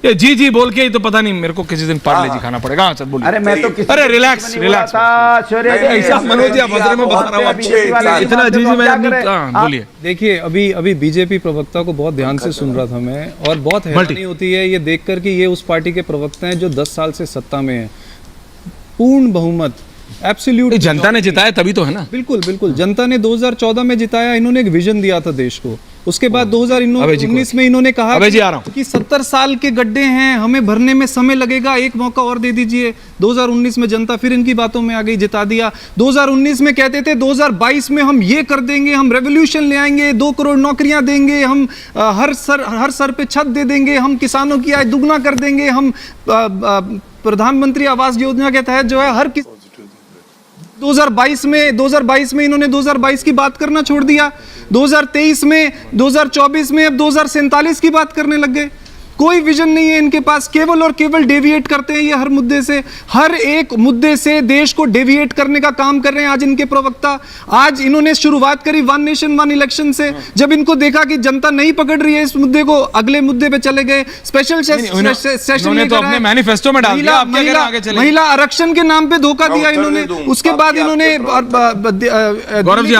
ये जी बोल के ही तो पता नहीं, मेरे को किसी दिन पार्ले जी खाना पड़ेगा। सर बोलिए। अरे मैं तो अरे रिलैक्स ऐसा मनोज जी बता रहा हूँ इतना जी मैं बोलिए। देखिए अभी बीजेपी प्रवक्ता को बहुत ध्यान से सुन रहा था मैं, और बहुत हैरानी होती है ये देखकर कि ये उस पार्टी के प्रवक्ता हैं जो 10 साल से सत्ता में है, पूर्ण बहुमत, एब्सोल्यूट। जनता ने जिताया तभी तो है ना। बिल्कुल जनता ने 2014 में जिताया, इन्होंने एक विजन दिया था देश को। उसके बाद 2019 में इन्होंने कहा कि 70 साल के गड्ढे हैं, हमें भरने में समय लगेगा, एक मौका और दे दीजिए। 2019 में जनता फिर इनकी बातों में आ गई, जिता दिया। 2019 में कहते थे 2022 में हम ये कर देंगे, हम रेवोल्यूशन ले आएंगे, 2 करोड़ नौकरियां देंगे, हम हर सर पे छत दे देंगे, हम किसानों की आय दुगना कर देंगे, हम प्रधानमंत्री आवास योजना के तहत जो है हर 2022 में इन्होंने 2022 की बात करना छोड़ दिया। 2023 में, 2024 में अब 2047 की बात करने लग गए। कोई विजन नहीं है इनके पास, केवल और केवल डेविएट करते हैं ये हर मुद्दे से, हर एक मुद्दे से देश को डेविएट करने का काम कर रहे हैं आज इनके प्रवक्ता। आज इन्होंने शुरुआत करी 1 नेशन 1 इलेक्शन से, जब इनको देखा कि जनता नहीं पकड़ रही है इस मुद्दे को, अगले मुद्दे पे चले गए, स्पेशल सेशन तो अपने मैनिफेस्टो में डाल दिया। महिला आरक्षण के नाम पे धोखा दिया इन्होंने। उसके बाद इन्होंने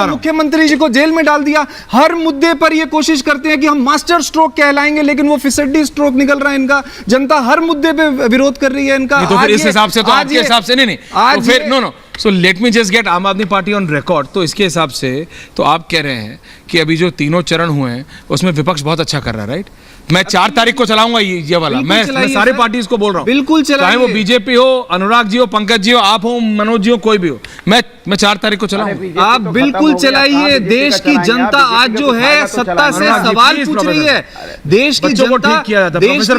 मुख्यमंत्री जी को जेल में डाल दिया। हर मुद्दे पर ये कोशिश करते हैं कि हम मास्टर स्ट्रोक कहलाएंगे, लेकिन वो फिसड्डी स्ट्रोक निकल रहा है इनका। जनता हर मुद्दे पे विरोध कर रही है इनका। तो फिर इस हिसाब से तो आपके हिसाब से नहीं तो फिर no so let me just get Aam Aadmi party on record. तो इसके हिसाब से तो आप कह रहे हैं कि अभी जो 3 चरण हुए हैं उसमें विपक्ष बहुत अच्छा कर रहा है, राइट? मैं 4 तारीख को चलाऊंगा ये वाला, मैं सारे पार्टीज को बोल रहा हूँ, बिल्कुल चाहे वो बीजेपी हो, अनुराग जी हो, पंकज जी हो, आप हो, मनोज जी हो, कोई भी हो, मैं 4 तारीख को चलाऊंगा। आप बिल्कुल चलाइए। देश की जनता आज जो है सत्ता से सवाल पूछ रही है, देश की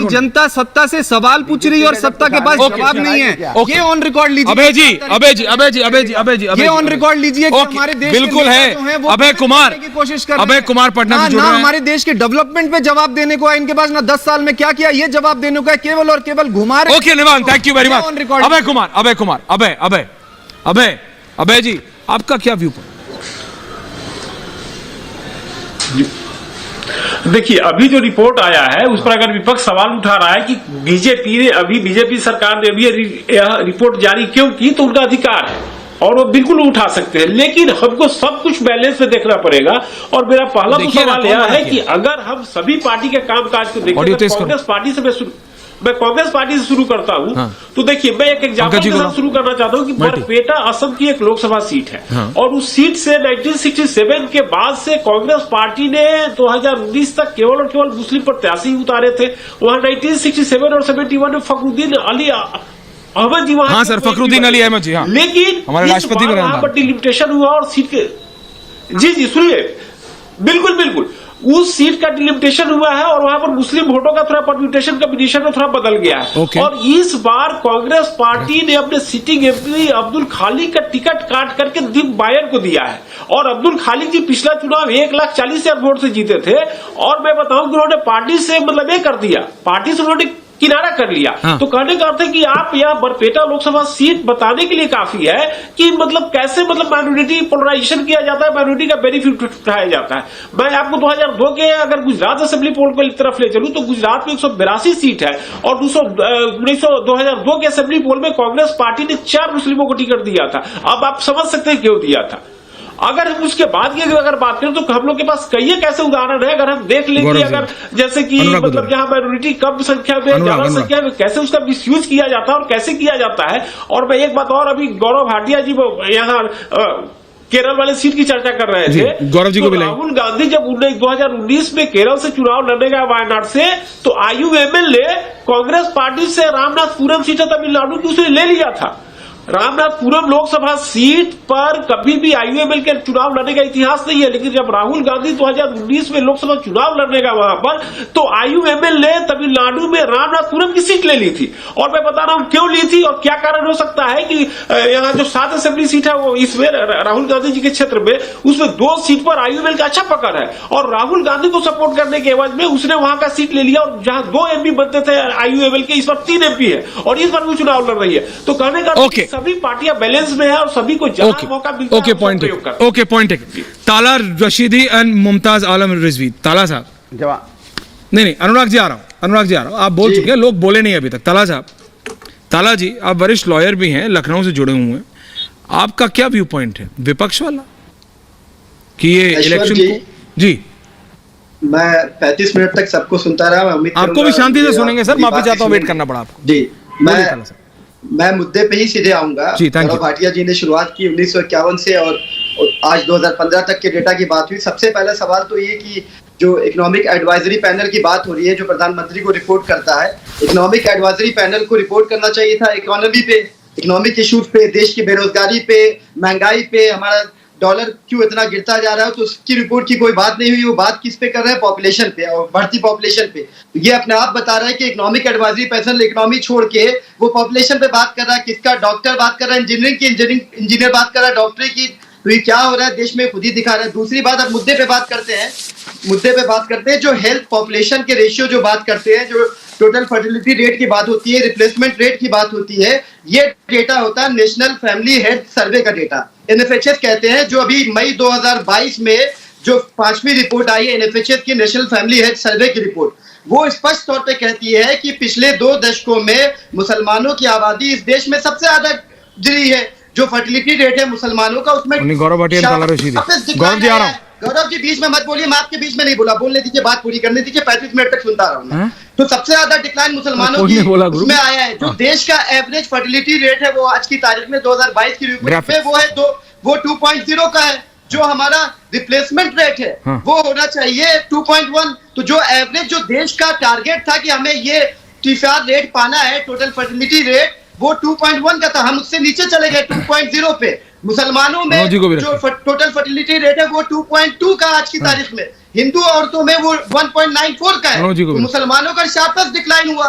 जनता सत्ता से सवाल पूछ रही है और सत्ता के पास जवाब नहीं है। ये ऑन रिकॉर्ड लीजिए अभय जी, ये ऑन रिकॉर्ड लीजिए कि हमारे देश बिल्कुल है अभय कुमार की कोशिश कर अभय कुमार पटना से जुड़ रहे हैं। हमारे देश के डेवलपमेंट पे जवाब देने को है इनके पास, ना 10 साल में क्या किया ये जवाब देने को है, केवल और केवल घुमा रहे। ओके निवान, thank you very much. Abhay ji आपका क्या व्यू पॉइंट? देखिए अभी जो रिपोर्ट आया है उस पर अगर विपक्ष सवाल उठा रहा है कि बीजेपी सरकार ने अभी यह रिपोर्ट जारी क्यों की, तो उनका अधिकार है और वो बिल्कुल उठा सकते हैं, लेकिन हमको सब कुछ बैलेंस में देखना पड़ेगा। और मेरा पहला तो सवाल यह है कि अगर हम सभी पार्टी के कामकाज को देखें, मैं कांग्रेस पार्टी से शुरू करता हूं। हाँ। तो देखिए मैं एक एग्जांपल के साथ शुरू करना चाहता हूं कि बरपेटा असम की एक लोकसभा सीट है। हाँ। और उस सीट से 1967 के बाद से कांग्रेस पार्टी ने 2019 तक केवल और केवल मुस्लिम प्रत्याशी उतारे थे। वहां 1967 और 71 में फखरुद्दीन अली अहमद जी वहां, हाँ सर, फखरुद्दीन अली अहमद जी, हाँ। लेकिन हमारे राष्ट्रपति वहां पर डिलिमिटेशन हुआ और सीट के जी सुनिए, बिल्कुल उस सीट का डिलिमिटेशन हुआ है और वहां पर मुस्लिम वोटों का थोड़ा परम्यूटेशन कॉम्बिनेशन में थोड़ा बदल गया है। और इस बार कांग्रेस पार्टी ने अपने सिटिंग एमपी अब्दुल खालिक का टिकट काट करके दीप बायर को दिया है। और अब्दुल खालिक जी पिछला चुनाव 1,40,000 वोट से जीते थे, और मैं बताऊं कि उन्होंने पार्टी से मतलब ये कर दिया, पार्टी से उन्होंने किनारा कर लिया। हाँ। तो कहने का अर्थ है कि आप यह बरपेटा लोकसभा सीट बताने के लिए काफी है कि मतलब कैसे मतलब माइनॉरिटी पोलराइजेशन किया जाता है, माइनॉरिटी का बेनिफिट उठाया जाता है। मैं आपको 2002 के अगर गुजरात असेंबली पोल को एक तरफ ले चलूं तो गुजरात में 182 सीट है और 2002 के असेंबली पोल में कांग्रेस पार्टी ने 4 मुस्लिमों को टिकट दिया था। अब आप समझ सकते हैं क्यों दिया था। अगर हम उसके बाद की अगर बात करें तो हम लोग के पास कई ऐसे उदाहरण है। अगर हम देख लेंगे अगर जैसे कि मतलब जहां माइनॉरिटी कम संख्या में ज्यादा संख्या में कैसे उसका मिसयूज किया जाता है और कैसे किया जाता है। और मैं एक बात और, अभी गौरव भाटिया जी यहाँ केरल वाले सीट की चर्चा कर रहे थे, गौरव जी को भी राहुल गांधी जब 2019 में केरल से चुनाव लड़ने गए वायनाड से, तो आईयूएमएल ने कांग्रेस पार्टी से रामनाथपुरम सीट है तमिलनाडु की, उसने ले लिया था। रामनाथपुरम लोकसभा सीट पर कभी भी आईयूएमएल के चुनाव लड़ने का इतिहास नहीं है, लेकिन जब राहुल गांधी 2019 में लोकसभा चुनाव लड़ने का वहां पर, तो आईयूएमएल ने तमिलनाडु में रामनाथपुरम की सीट ले ली थी। और मैं बता रहा हूं क्यों ली थी और क्या कारण हो सकता है कि यहाँ जो 7 असेंबली सीट है वो इसमें राहुल गांधी जी के क्षेत्र में, उसमें 2 सीट पर आईयूएमएल का अच्छा पकड़ है, और राहुल गांधी को सपोर्ट करने के एवज में उसने वहां का सीट ले लिया, और जहां 2 एमपी बनते थे आईयूएमएल के, इस बार 3 एमपी है, और इस बार भी चुनाव लड़ रही है। तो कहने का सभी पार्टियां बैलेंस में है और सभी को जहां मौका मिलता है पॉइंट है। ताला रशीदी एंड मुमताज आलम रिजवी। ताला साहब जवाब नहीं, अनुराग जी आ रहा हूं, आप बोल चुके हैं, लोग बोले नहीं अभी तक। ताला साहब, ताला जी आप वरिष्ठ लॉयर भी हैं, लखनऊ से जुड़े हुए हैं, आपका क्या व्यू पॉइंट है विपक्ष वाला कि ये इलेक्शन को? जी मैं 35 मिनट तक सबको सुनता रहा, आपको भी शांति से सुनेंगे सर, माफी चाहता हूं, वेट करना पड़ा आपको जी। मैं मुद्दे पे ही सीधे आऊंगा। गौरव भाटिया जी ने शुरुआत की 1951 से और आज 2015 तक के डेटा की बात हुई। सबसे पहला सवाल तो ये कि जो इकोनॉमिक एडवाइजरी पैनल की बात हो रही है, जो प्रधानमंत्री को रिपोर्ट करता है, इकोनॉमिक एडवाइजरी पैनल को रिपोर्ट करना चाहिए था इकोनॉमी पे, इकोनॉमिक इश्यूज पे, देश की बेरोजगारी पे, महंगाई पे, हमारा डॉलर क्यों इतना गिरता जा रहा है, तो उसकी रिपोर्ट की कोई बात नहीं हुई। वो बात किस पे कर रहे हैं? पॉपुलेशन पे और बढ़ती पॉपुलेशन पे। ये अपने आप बता रहा है कि इकोनॉमिक एडवाइजरी पैनल इकोनॉमी छोड़ के वो पॉपुलेशन पे बात कर रहा है। किसका? डॉक्टर बात कर रहा है, इंजीनियर बात कर रहा है, डॉक्टरी की। तो ये क्या हो रहा है देश में, खुद ही दिखा रहा है। दूसरी बात, अब मुद्दे पे बात करते हैं, जो हेल्थ पॉपुलेशन के रेशियो जो बात करते हैं, जो टोटल फर्टिलिटी रेट की बात होती है, रिप्लेसमेंट रेट की बात होती है, ये डेटा होता है नेशनल फैमिली हेल्थ सर्वे का डेटा, एनएफएचएस कहते हैं। जो अभी मई 2022 में जो 5वीं रिपोर्ट आई है एनएफएचएस की, नेशनल फैमिली हेल्थ सर्वे की रिपोर्ट, वो स्पष्ट तौर पे कहती है कि पिछले 2 दशकों में मुसलमानों की आबादी इस देश में सबसे ज्यादा गिरी है। जो फर्टिलिटी रेट है मुसलमानों का, उसमें गौरव भाटिया गौरव जी आ रहा हूं। गौरव जी बीच में मत बोलिए, मैं आपके बीच में नहीं बोला, बोलने दीजिए, बात पूरी करने दीजिए, 35 मिनट तक सुनता रहा हूं। तो सबसे ज्यादा डिक्लाइन मुसलमानों की उसमें आया है। जो देश का एवरेज फर्टिलिटी रेट है वो आज की तारीख में 2022 की रिपोर्ट में वो 2.0 का है। जो हमारा रिप्लेसमेंट रेट है वो होना चाहिए 2.1। तो जो एवरेज, जो देश का टारगेट था कि हमें ये टीफआर रेट पाना है, टोटल फर्टिलिटी रेट, वो 2.1 का था, हम उससे नीचे चले गए 2.0 पे। मुसलमानों में जो टोटल फर्टिलिटी रेट है वो 2.2 का आज की तारीख में, हिंदू औरतों में वो 1.94 का है। तो मुसलमानों का शार्पेस्ट डिक्लाइन हुआ।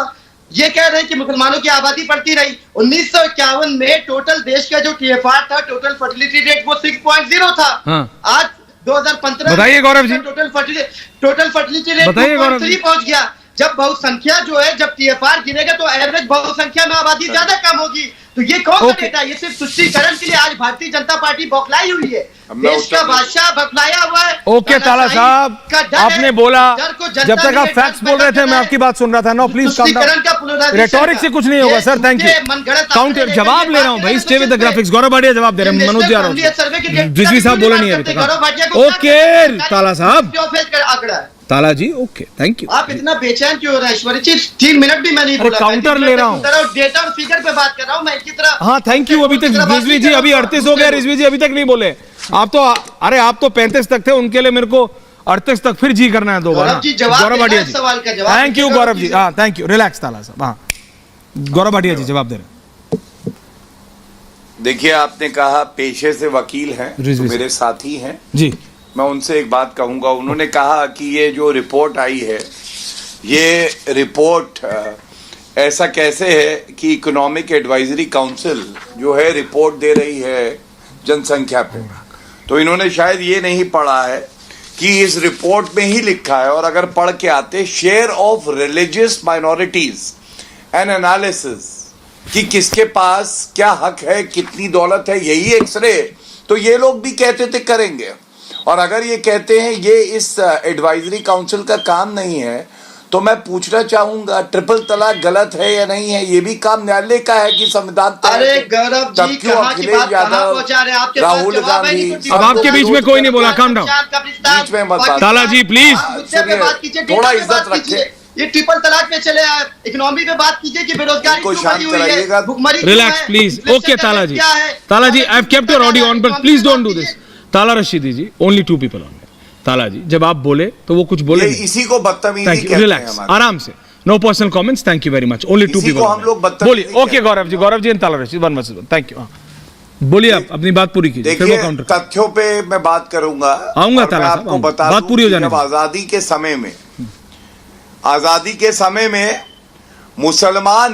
ये कह रहे हैं कि मुसलमानों की आबादी बढ़ती रही। 1951 में टोटल देश का जो टीएफआर था, टोटल फर्टिलिटी रेट, वो 6.0 था। आज 2015 बताइए Gaurav ji, total fertility rate 2.3 पहुंच गया। जब बहुसंख्या जो है, जब टीएफआर गिरेगा तो एवरेज बहुसंख्या में आबादी ज्यादा कम होगी। तो ये कौन सा डेटा? ये सिर्फ तुष्टीकरण के लिए आज भारतीय जनता पार्टी बौखलाई हुई है। देश का बादशाह बौखलाया हुआ है। ओके ताला साहब, आपने बोला, जब तक आप फैक्ट्स बोल रहे थे मैं आपकी बात सुन रहा था। No please calm down, rhetoric से कुछ नहीं होगा सर। थैंक यू, काउंटर जवाब ले रहा हूं भाई, stay with the graphics. Gaurav Bhatia जवाब दे रहे हैं, मनोज जी आ रहा हूं, रिजवी साहब बोले नहीं अभी तक। ओके ताला साहब, ताला जी ओके, थैंक यू। आप इतना बेचैन क्यों हो रहे हैं ऐश्वर्या जी? 3 मिनट भी मैं नहीं बोला, काउंटर ले रहा हूँ, डेटा और फिगर पे बात कर रहा हूँ मैं इनकी तरह। हाँ थैंक यू। अभी तक रिजवी जी अभी 38 हो गया, रिजवी जी अभी तक नहीं बोले। आप तो, अरे आप तो 35 तक थे, उनके लिए मेरे को 38 तक फिर जी करना है दोबारा। गौरव भाटिया जी, थैंक यू गौरव जी, हाँ थैंक यू, रिलैक्स ताला साहब। हाँ गौरव भाटिया जी जवाब दे रहे। देखिए, आपने कहा पेशे से वकील हैं, तो मेरे साथी हैं जी, मैं उनसे एक बात कहूंगा। उन्होंने कहा कि ये जो रिपोर्ट आई है, ये रिपोर्ट ऐसा कैसे है कि इकोनॉमिक एडवाइजरी काउंसिल जो है रिपोर्ट दे रही है जनसंख्या पे। तो इन्होंने शायद ये नहीं पढ़ा है कि इस रिपोर्ट में ही लिखा है, और अगर पढ़ के आते share of religious minorities and analysis कि किसके पास क्या हक है, कितनी दौलत है, यही एक्सरे तो ये लोग भी कहते थे करेंगे। और अगर ये कहते हैं ये इस एडवाइजरी काउंसिल का काम नहीं है, तो मैं पूछना चाहूंगा ट्रिपल तलाक गलत है या नहीं है? ये भी काम न्यायालय का है कि संविधान? अरे गौरव जी, अखिलेश यादव, राहुल गांधी, अब आपके बीच में कोई नहीं बोला, काम डाउन, बीच में मत। ताला जी प्लीज थोड़ा इज्जत रखिए। ये ट्रिपल तलाक पे चले आए, इकोनॉमी पे बात कीजिए कि बेरोजगारी क्यों बढ़ी हुई है, भुखमरी, relax please. Okay Tala ji, Tala ji I have kept your audio on, but please don't do this. Tala Rashidi ji, only 2 people on. Tala ji, जब आप बोले तो वो कुछ बोले, इसी को बदतमीजी कहते हैं। रिलैक्स, आराम से, no personal comments, thank you very much, only 2 people हम लोग बोलिए। Okay Gaurav ji and Tala Rashid, one versus one, thank you. बोलिए, आप अपनी बात पूरी कीजिए, फिर वो काउंटर। तथ्यों पे मैं बात करूंगा, आऊंगा ताला साहब, आपको बता बात पूरी हो जाने। आजादी के समय में मुसलमान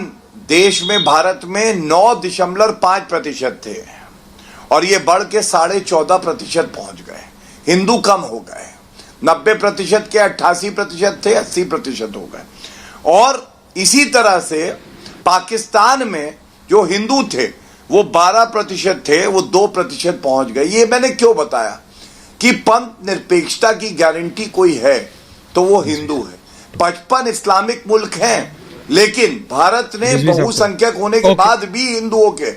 देश में, भारत में 9.5% थे और ये बढ़ के 14.5% पहुंच गए। हिंदू कम हो गए, 90% के 88% थे, 80% हो गए। और इसी तरह से पाकिस्तान में जो हिंदू थे वो 12% थे, वो 2% पहुंच गए। ये मैंने क्यों बताया कि पंथ निरपेक्षता की गारंटी कोई है तो वो हिंदू है। 55 इस्लामिक मुल्क हैं, लेकिन भारत ने बहुसंख्यक होने के बाद भी हिंदुओं के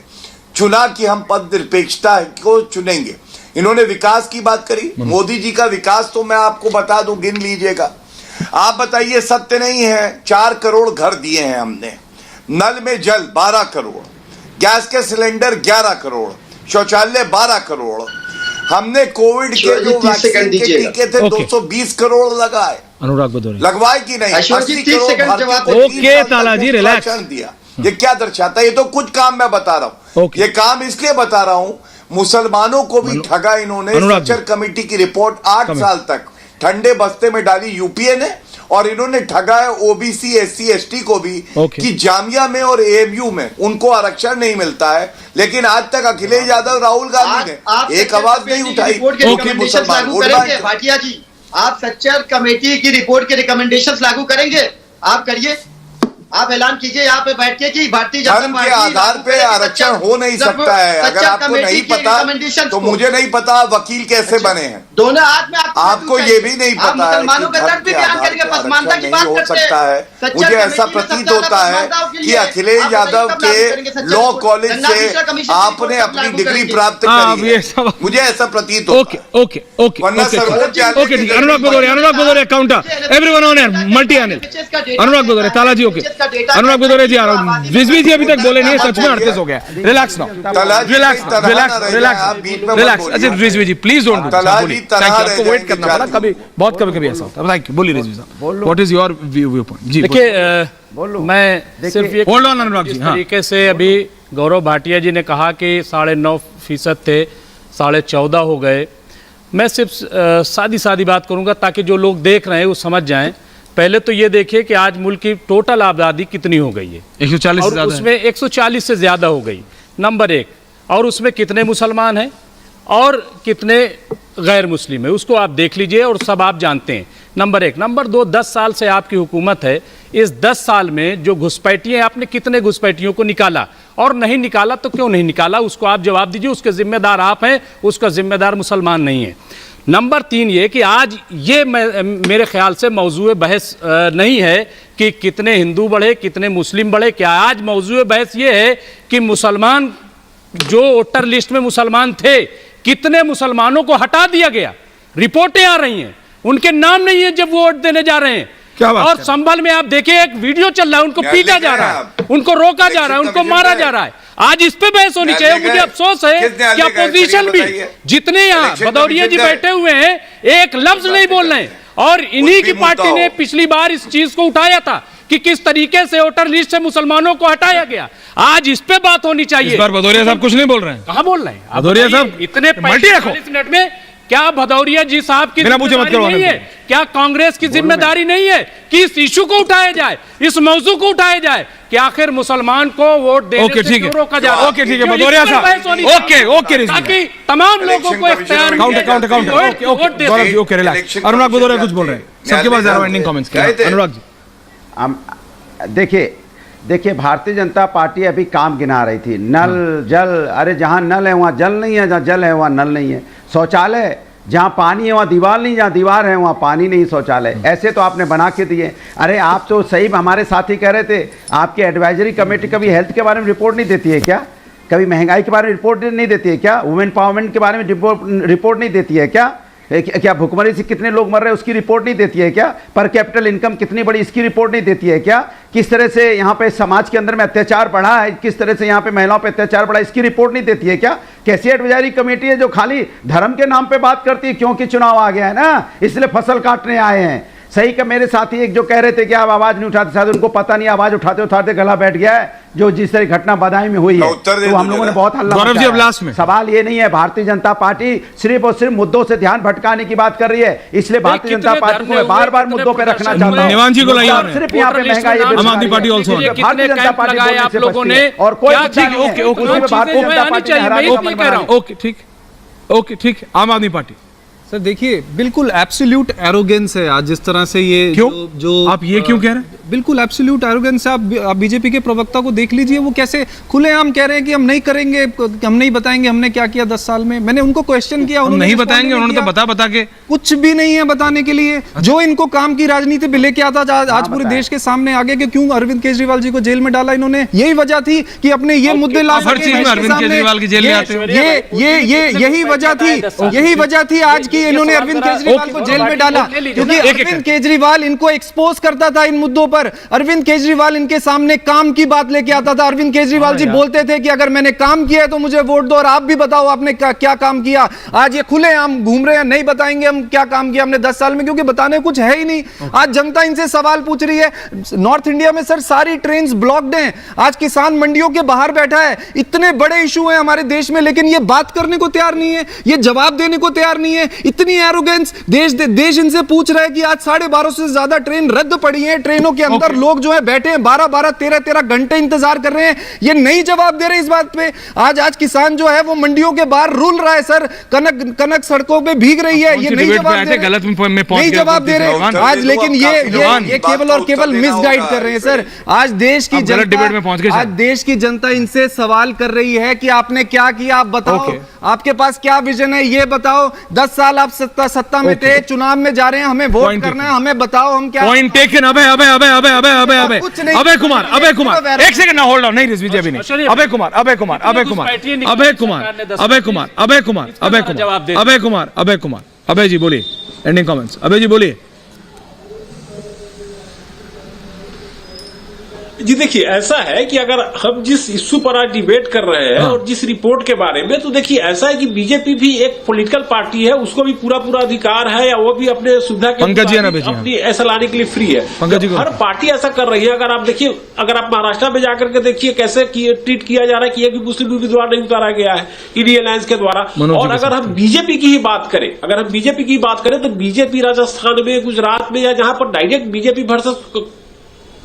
चुना कि हम पंथ निरपेक्षता को चुनेंगे। इन्होंने विकास की बात करी, मोदी जी का विकास तो मैं आपको बता दूं, गिन लीजिएगा। आप बताइए, सत्य नहीं है? 4 करोड़ घर दिए हैं हमने, नल में जल 12 करोड़, गैस के सिलेंडर 11 करोड़, शौचालय 12 करोड़, हमने कोविड के जो वैक्सीन के टीके थे 220 करोड़ लगाए। अनुराग भदौरिया लगवाए कि नहीं? 80 करोड़। ओके ताला जी, रिलैक्स। दिया। ये क्या दर्शाता है? ये तो कुछ काम मैं बता रहा हूँ। ये काम इसलिए बता रहा हूँ, मुसलमानों को भी ठगा इन्होंने। सच्चर कमेटी की रिपोर्ट 8 साल तक ठंडे बस्ते में डाली यूपीए ने, और इन्होंने ठगा है ओबीसी, एससी, एसटी को भी कि जामिया में और एएमयू में उनको आरक्षण नहीं मिलता है। लेकिन आज तक अखिलेश यादव, राहुल गांधी ने एक आवाज नहीं उठाई। भाटिया जी, आप सच्चर कमेटी की रिपोर्ट के रिकमेंडेशंस लागू करेंगे? आप करिए, आप ऐलान कीजिए यहाँ पे बैठ के कि भारतीय जनता पार्टी के आधार पे आरक्षण हो नहीं सकता है। अगर आपको नहीं पता तो मुझे नहीं पता वकील कैसे बने हैं। दोनों हाथ में आपको ये भी नहीं पता है मुसलमानों का दर्द भी बयान करेंगे, पसमानता की बात हो सकता है। मुझे ऐसा प्रतीत होता है कि अखिलेश यादव के लॉ कॉलेज से आपने अपनी डिग्री प्राप्त करी है, मुझे ऐसा प्रतीत होता है। Okay Anurag Bhadauria counter, everyone on air, multi angle. Anurag Bhadauria, Tala ji okay, Anurag Bhadauria जी आ रहा हूं। रिजवी जी अभी तक बोले नहीं है, सच में 38 हो गया। Relax now, relax. अच्छा Rizvi ji please don't do, आपको वेट करना पड़ा, कभी ऐसा होता है। Thank you. बोलिए रिजवी साहब, what is your view point? जी देखिए, मैं सिर्फ ये होल्ड ऑन अनुराग जी, तरीके से अभी गौरव भाटिया जी ने कहा कि 9.5% थे, 14.5 हो गए। मैं सिर्फ सादी बात करूंगा ताकि जो लोग देख रहे हैं वो समझ जाएं। पहले तो ये देखिए कि आज मुल्क की टोटल आबादी कितनी हो गई है, 140 और उसमें 140 से ज़्यादा हो गई, नंबर 1। और उसमें कितने मुसलमान हैं और कितने गैर मुस्लिम है, उसको आप देख लीजिए और सब आप जानते हैं, नंबर 1। नंबर 2, 10 साल से आपकी हुकूमत है, इस 10 साल में जो घुसपैठियाँ, आपने कितने घुसपैठियों को निकाला, और नहीं निकाला तो क्यों नहीं निकाला, उसको आप जवाब दीजिए। उसके जिम्मेदार आप हैं, उसका जिम्मेदार मुसलमान नहीं है। नंबर 3 ये कि आज ये मेरे ख्याल से मौजूए बहस नहीं है कि कितने हिंदू बढ़े, कितने मुस्लिम बढ़े। क्या आज मौजूए बहस ये है कि मुसलमान, जो वोटर लिस्ट में मुसलमान थे, कितने मुसलमानों को हटा दिया गया। रिपोर्टें आ रही हैं, उनके नाम नहीं है जब वोट देने जा रहे हैं। और संभल में आप देखिए, एक वीडियो चल रहा है, उनको पीटा जा रहा है, उनको रोका जा रहा है, उनको मारा जा रहा है। आज इस पे बहस होनी चाहिए। मुझे अफसोस है कि अपोजिशन भी, जितने यहाँ भदौरिया जी बैठे हुए हैं, एक लफ्ज नहीं बोल रहे हैं। और इन्हीं की पार्टी ने पिछली बार इस चीज को उठाया था कि किस तरीके से वोटर लिस्ट से मुसलमानों को हटाया गया। आज इस पे बात होनी चाहिए। इस बार भदौरिया साहब कुछ नहीं बोल रहे हैं। कहाँ बोल रहे हैं भदौरिया साहब? इतने 45 मिनट में क्या भदौरिया जी साहब की जिम्मेदारी नहीं है? क्या कांग्रेस की जिम्मेदारी नहीं है कि इस इशू को उठाया जाए, इस मौजू को उठाया जाए कि आखिर मुसलमान को वोट देने से क्यों रोका जा रहा है? ओके ठीक है भदौरिया साहब, ओके ताकि तमाम लोगों को इख्तियार मिले। Okay relax. अनुराग भदौरिया कुछ बोल रहे हैं, सबके पास जरा एंडिंग कमेंट्स क्या? अनुराग जी देखिए, भारतीय जनता पार्टी अभी काम गिना रही थी, नल जल। अरे जहाँ नल है वहाँ जल नहीं है, जहाँ जल है वहाँ नल नहीं है। शौचालय, जहाँ पानी है वहाँ दीवार नहीं, जहाँ दीवार है वहाँ पानी नहीं, शौचालय। ऐसे तो आपने बना के दिए। अरे आप तो सही, हमारे साथी कह रहे थे, आपकी एडवाइजरी कमेटी कभी हेल्थ के बारे में रिपोर्ट नहीं देती है क्या? कभी महंगाई के बारे में रिपोर्ट नहीं देती है क्या? वुमेन पावरमेंट के बारे में रिपोर्ट नहीं देती है क्या? क्या भुखमरी से कितने लोग मर रहे हैं उसकी रिपोर्ट नहीं देती है क्या? पर कैपिटल इनकम कितनी बड़ी इसकी रिपोर्ट नहीं देती है क्या? किस तरह से यहाँ पे समाज के अंदर में अत्याचार बढ़ा है, किस तरह से यहाँ पे महिलाओं पे अत्याचार बढ़ा, इसकी रिपोर्ट नहीं देती है क्या? कैसी एडवाइजरी कमेटी है जो खाली धर्म के नाम पे बात करती है? क्योंकि चुनाव आ गया है ना, इसलिए फसल काटने आए हैं। सही का मेरे साथी एक जो कह रहे थे कि आप आवाज नहीं उठाते, शायद उनको पता नहीं आवाज उठाते उठाते गला बैठ गया है, जो जिस तरह घटना बदायूं में हुई है। तो हम लोगों ने बहुत हल्ला मचाया। सवाल ये नहीं है, भारतीय जनता पार्टी सिर्फ और सिर्फ मुद्दों से ध्यान भटकाने की बात कर रही है, इसलिए भारतीय जनता पार्टी को मैं बार बार मुद्दों पर रखना चाहता हूँ। निवान जी को लाइए, सिर्फ यहाँ पे महंगाई, आम Aadmi party also, Bharatiya Janata party आप लोगों ने, और कोई भारतीय जनता पार्टी। ओके ठीक, आम आदमी पार्टी। सर देखिए, बिल्कुल एब्सोल्यूट एरोगेंस है आज जिस तरह से ये क्यों? जो आप ये क्यों कह रहे हैं? बिल्कुल एब्सोल्यूट एरोगेंस है। आप बीजेपी के प्रवक्ता को देख लीजिए, वो कैसे खुलेआम कह रहे हैं कि हम नहीं करेंगे, हम नहीं बताएंगे हमने क्या किया 10 साल में। मैंने उनको क्वेश्चन किया, उन्होंने नहीं बताएंगे, उन्होंने तो बता के कुछ भी नहीं है बताने के लिए। जो इनको काम की राजनीति पे लेके आता था आज पूरे देश के सामने आगे कि क्यों अरविंद केजरीवाल जी को जेल में डाला इन्होंने, यही वजह थी कि अपने ये मुद्दे ला हर चीज में अरविंद केजरीवाल की जेल में आते हैं। यही वजह थी आज की इन्होंने अरविंद केजरीवाल को जेल में डाला, क्योंकि अरविंद केजरीवाल इनको एक्सपोज करता था इन मुद्दों पर। अरविंद केजरीवाल इनके सामने काम की बात लेके आता था। अरविंद केजरीवाल जी बोलते थे कि अगर मैंने काम किया है तो मुझे वोट दो, और आप भी बताओ आपने क्या काम किया। आज ये खुलेआम घूम रहे हैं, नहीं बताएंगे हम क्या काम किया हमने 10 साल में, क्योंकि बताने कुछ है ही नहीं। आज जनता इनसे सवाल पूछ रही है। नॉर्थ इंडिया में सर सारी ट्रेन्स ब्लॉक्ड हैं, आज किसान मंडियों के बाहर बैठा है। इतने बड़े इशू हैं हमारे देश में, लेकिन ये बात करने को तैयार नहीं है, ये जवाब देने को तैयार नहीं है। इतनी एरोगेंस, देश इनसे पूछ रहा है कि आज 1250 से ज्यादा ट्रेन रद्द पड़ी हैं, ट्रेनों के अंदर लोग जो है बैठे हैं 12-12, 13-13 घंटे इंतजार कर रहे हैं, ये नहीं जवाब दे रहे इस बात पे। आज किसान जो है वो मंडियों के बाहर रुल रहा है सर, कनक सड़कों पे भीग रही है, ये नहीं जवाब दे रहे, नहीं जवाब दे रहे आज। लेकिन ये केवल और केवल मिसगाइड कर रहे हैं सर। आज देश की जनता, आज देश की जनता इनसे सवाल कर रही है कि आपने क्या किया, आप बताओ, आपके पास क्या विजन है, ये बताओ। 10 साल आप सत्ता में थे, चुनाव में जा रहे हैं, हमें वोट करना है, हमें बताओ हम क्या। Point taken. अबे कुमार एक सेकंड ना, होल्ड ऑन, नहीं रिजवी जी अभी नहीं। अबे कुमार, अबे जी बोलिए, एंडिंग कमेंट्स। अबे जी बोलिए। जी देखिए, ऐसा है कि अगर हम जिस इश्यू पर आज डिबेट कर रहे हैं और जिस रिपोर्ट के बारे में, तो देखिए ऐसा है कि बीजेपी भी एक पॉलिटिकल पार्टी है, उसको भी पूरा अधिकार है, या वो भी अपने सुविधा के अपनी ऐसा लाने के लिए फ्री है। हर पार्टी ऐसा कर रही है। अगर आप देखिए, अगर आप महाराष्ट्र में जाकर के देखिए कैसे ट्रीट किया जा रहा है कि एक भी मुस्लिम उम्मीदवार नहीं उतारा गया है इंडिया अलायंस के द्वारा। और अगर हम बीजेपी की ही बात करें, तो बीजेपी राजस्थान में, गुजरात में, या जहां पर डायरेक्ट बीजेपी वर्सेस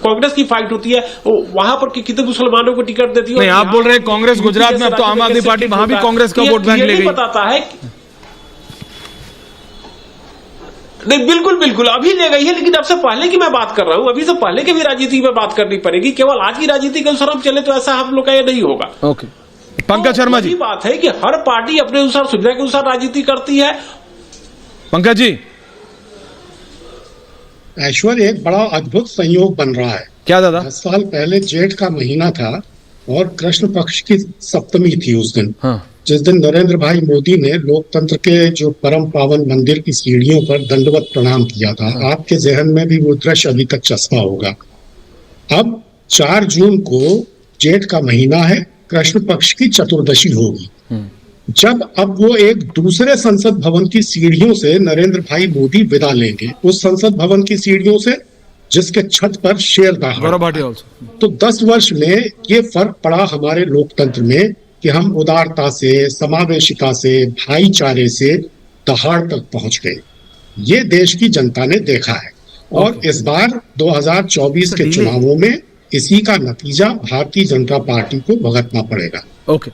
कांग्रेस की फाइट होती है, वहां पर कितने मुसलमानों को टिकट देती है। नहीं, आप बोल रहे हैं कांग्रेस गुजरात में, अब तो आम आदमी पार्टी वहां भी कांग्रेस का वोट बैंक ले गई। बताता है नहीं, बिल्कुल अभी ले गई है, लेकिन अब से पहले की मैं बात कर रहा हूं, अभी से पहले की भी राजनीति में बात करनी पड़ेगी। केवल आज की राजनीति के अनुसार हम चले तो ऐसा हम लोग का ये नहीं होगा। ओके, पंकज शर्मा जी। बात है कि हर पार्टी अपने अनुसार, सुविधा के अनुसार राजनीति करती है। पंकज जी। ऐश्वर्य, एक बड़ा अद्भुत संयोग बन रहा है। क्या दादा? 10 साल पहले जेठ का महीना था और कृष्ण पक्ष की सप्तमी थी उस दिन। जिस दिन नरेंद्र भाई मोदी ने लोकतंत्र के जो परम पावन मंदिर की सीढ़ियों पर दंडवत प्रणाम किया था। आपके जहन में भी वो दृश्य अभी तक चस्पा होगा। अब 4 जून को जेठ का महीना है, कृष्ण पक्ष की चतुर्दशी होगी। जब अब वो एक दूसरे संसद भवन की सीढ़ियों से नरेंद्र भाई मोदी विदा लेंगे, उस संसद भवन की सीढ़ियों से जिसके छत पर शेर दहाड़। तो 10 वर्ष में ये फर्क पड़ा हमारे लोकतंत्र में कि हम उदारता से, समावेशिता से, भाईचारे से दहाड़ तक पहुंच गए। ये देश की जनता ने देखा है, और इस बार 2024 के चुनावों में इसी का नतीजा भारतीय जनता पार्टी को भुगतना पड़ेगा। ओके,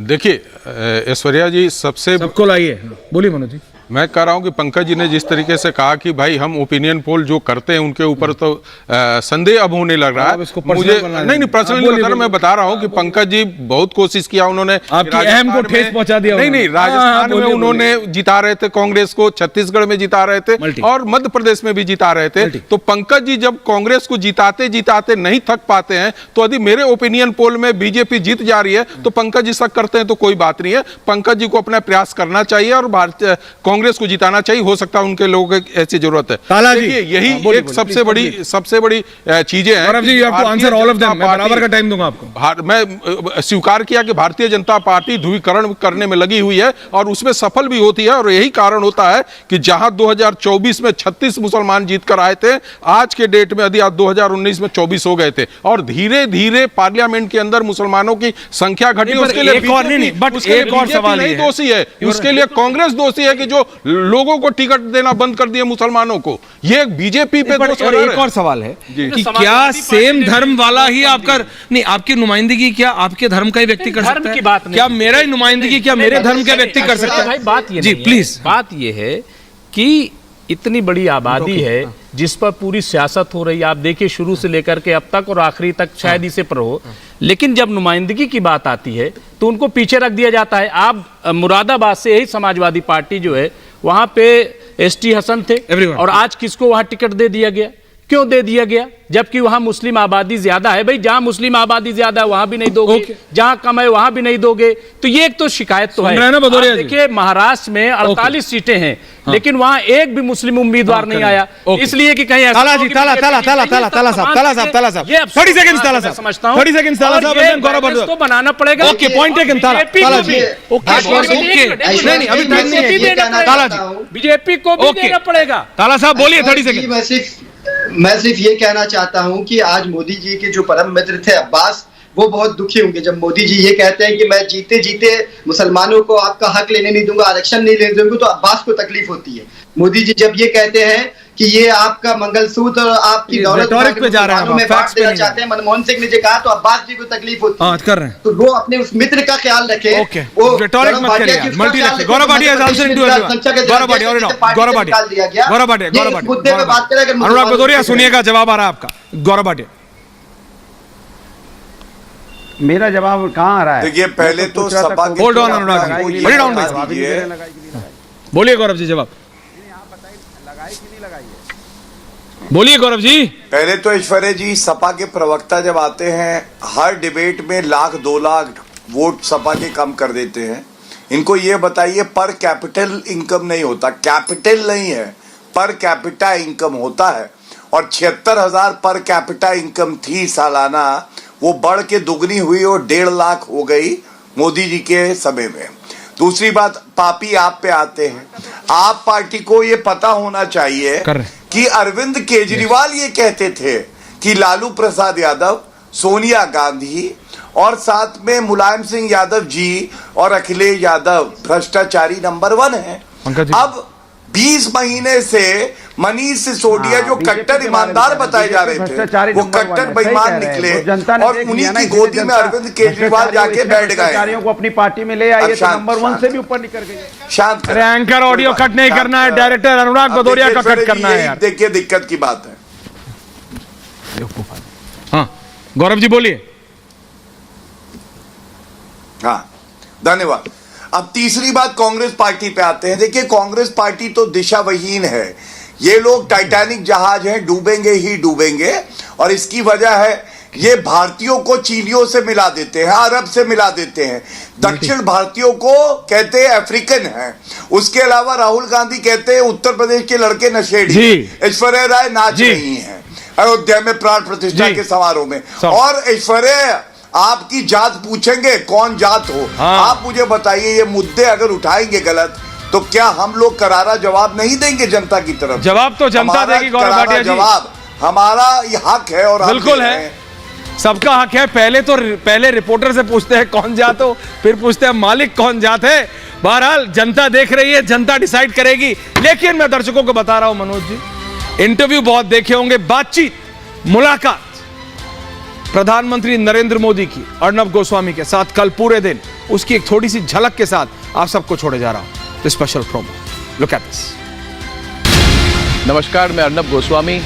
देखिए ऐश्वर्या जी, सबको लाइए, बोलिए मनोज जी। मैं कह रहा हूं कि पंकज जी ने जिस तरीके से कहा कि भाई हम ओपिनियन पोल जो करते हैं उनके ऊपर तो संदेह अब होने लग रहा है। मुझे नहीं पर्सनली मैं बता रहा हूं कि पंकज जी बहुत कोशिश किया उन्होंने, अहम को ठेस पहुंचा दिया। नहीं, राजस्थान में उन्होंने जिता रहे थे कांग्रेस को, छत्तीसगढ़ में जिता रहे थे और मध्य प्रदेश में भी जिता रहे थे। तो पंकज जी जब कांग्रेस को जिताते नहीं थक पाते हैं, तो यदि मेरे ओपिनियन पोल में बीजेपी जीत जा रही है तो पंकज जी शक करते हैं तो कोई बात नहीं है। पंकज जी को अपना प्रयास करना चाहिए और भारतीय कांग्रेस को जिताना चाहिए, हो सकता है उनके लोगों की ऐसी जरूरत है। देखिए यही एक सबसे बड़ी चीजें हैं। Gaurav ji, you have to answer all of them. मैं बराबर का टाइम दूंगा आपको। मैं स्वीकार किया कि भारतीय जनता पार्टी ध्रुवीकरण करने में लगी हुई है और उसमें सफल भी होती है, और यही कारण होता है कि जहां 2024 में 36 मुसलमान जीत कर आए थे, आज के डेट में यदि 2019 में 24 हो गए थे, और धीरे धीरे पार्लियामेंट के अंदर मुसलमानों की संख्या घटी। उसके लिए एक और सवाल नहीं दोषी है, उसके लिए कांग्रेस दोषी है कि जो लोगों को टिकट देना बंद कर दिए मुसलमानों को। ये बीजेपी पे दोष। और एक और सवाल है कि क्या सेम धर्म वाला ही आपका नहीं, आपकी नुमाइंदगी क्या आपके धर्म का ही व्यक्ति कर सकता है? क्या मेरा ही नुमाइंदगी क्या मेरे धर्म का व्यक्ति कर सकता है? भाई बात ये जी प्लीज, बात ये है कि इतनी बड़ी आबादी है जिस पर पूरी सियासत हो रही है। आप देखिए शुरू से लेकर के अब तक और आखिरी तक शायद इसे पर हो, लेकिन जब नुमाइंदगी की बात आती है तो उनको पीछे रख दिया जाता है। आप मुरादाबाद से यही समाजवादी पार्टी जो है वहां पे एसटी हसन थे और आज किसको वहां टिकट दे दिया गया? क्यों दे दिया गया? जबकि वहां मुस्लिम आबादी ज्यादा है। भाई जहां मुस्लिम आबादी ज्यादा है वहां भी नहीं दोगे, जहां कम है वहां भी नहीं दोगे। तो ये एक तो शिकायत तो है। देखिए महाराष्ट्र में 48 सीटें हैं, लेकिन वहां एक भी मुस्लिम उम्मीदवार नहीं आया, इसलिए कि कहीं ताला साहब 30 सेकंड्स, ताला साहब समझता हूं 30 सेकंड्स, ताला साहब तो बनाना पड़ेगा। ओके, पॉइंट टेकन ताला जी। नहीं अभी टाइम नहीं है ताला जी, बीजेपी को भी देना पड़ेगा। ताला साहब बोलिए 30 सेकंड। मैं सिर्फ ये कहना चाहता हूं कि आज मोदी जी के जो परम मित्र थे अब्बास, वो बहुत दुखी होंगे जब मोदी जी ये कहते हैं कि मैं जीते जीते मुसलमानों को आपका हक लेने नहीं दूंगा, आरक्षण नहीं लेने दूंगा, तो अब्बास को तकलीफ होती है। मोदी जी जब ये कहते हैं कि ये आपका मंगलसूत्र और आपकी दौलत पे जा रहा है, में बांट देना चाहते हैं, मनमोहन सिंह ने जो कहा, तो अब्बास जी को तकलीफ होती है। कर रहे हैं तो वो अपने उस मित्र का ख्याल रखे। वो रेटोरिक मत करिए। Gaurav Bhatia is answering to everyone. Gaurav Bhatia मुद्दे पे बात करें। अनुराग भदौरिया सुनिएगा, जवाब आ रहा है आपका। गौरव भाटिया, मेरा जवाब कहाँ आ रहा है? देखिए पहले तो सपा के hold on Anurag ji, hold down भाई, बोलिए गौरव जी जवाब बोलिए। गौरव जी पहले तो ऐश्वर्या जी, सपा के प्रवक्ता जब आते हैं हर डिबेट में 1,00,000 2 लाख वोट सपा के कम कर देते हैं। इनको ये बताइए पर कैपिटल इनकम नहीं होता, कैपिटल नहीं है, पर कैपिटा इनकम होता है। और 76,000 पर कैपिटा इनकम थी सालाना, वो बढ़ के दुगनी हुई और 1.5 लाख हो गई मोदी जी के समय में। दूसरी बात, पापी आप पे आते हैं। आप पार्टी को ये पता होना चाहिए कि अरविंद केजरीवाल ये कहते थे कि लालू प्रसाद यादव, सोनिया गांधी और साथ में मुलायम सिंह यादव जी और अखिलेश यादव भ्रष्टाचारी नंबर 1 है। अब 20 महीने से मनीष सिसोदिया जो कट्टर ईमानदार बताए जा रहे थे, वो कट्टर बेईमान निकले और उन्हीं की गोदी में अरविंद केजरीवाल जाके बैठ गए। को अपनी पार्टी में ले आए तो नंबर 1 से भी ऊपर निकल गए। शांत एंकर ऑडियो कट नहीं करना है, डायरेक्टर अनुराग भदौरिया का कट करना है यार। देखिए दिक्कत की बात है। हाँ गौरव जी बोलिए। हाँ धन्यवाद। अब तीसरी बात कांग्रेस पार्टी पे आते हैं। देखिए कांग्रेस पार्टी तो दिशाविहीन है। ये लोग टाइटैनिक जहाज हैं, डूबेंगे ही डूबेंगे। और इसकी वजह है ये भारतीयों को चीनियों से मिला देते हैं, अरब से मिला देते हैं, दक्षिण भारतीयों को कहते हैं अफ्रीकन हैं। उसके अलावा राहुल गांधी कहते हैं उत्तर प्रदेश के लड़के नशेड़ी। ऐश्वर्या राय नाच रही हैं अयोध्या में प्राण प्रतिष्ठा के समारोह में। और ऐश्वर्या आपकी जात पूछेंगे कौन जात हो। आप मुझे बताइए, ये मुद्दे अगर उठाएंगे गलत तो क्या हम लोग करारा जवाब नहीं देंगे जनता की तरफ? जवाब तो जनता देगी गौरव भाटिया जी। जवाब हमारा ये हक है और बिल्कुल है, सबका हक है। पहले रिपोर्टर से पूछते हैं कौन जात हो, फिर पूछते हैं मालिक कौन जात है। बहरहाल जनता देख रही है, जनता डिसाइड करेगी। लेकिन मैं दर्शकों को बता रहा हूं मनोज जी, इंटरव्यू बहुत देखे होंगे, बातचीत, मुलाकात प्रधानमंत्री नरेंद्र मोदी की अर्नब गोस्वामी के साथ कल पूरे दिन, उसकी एक थोड़ी सी झलक के साथ आप सबको छोड़े जा रहा हूं। Special promo, look at this. नमस्कार, मैं अर्नब गोस्वामी।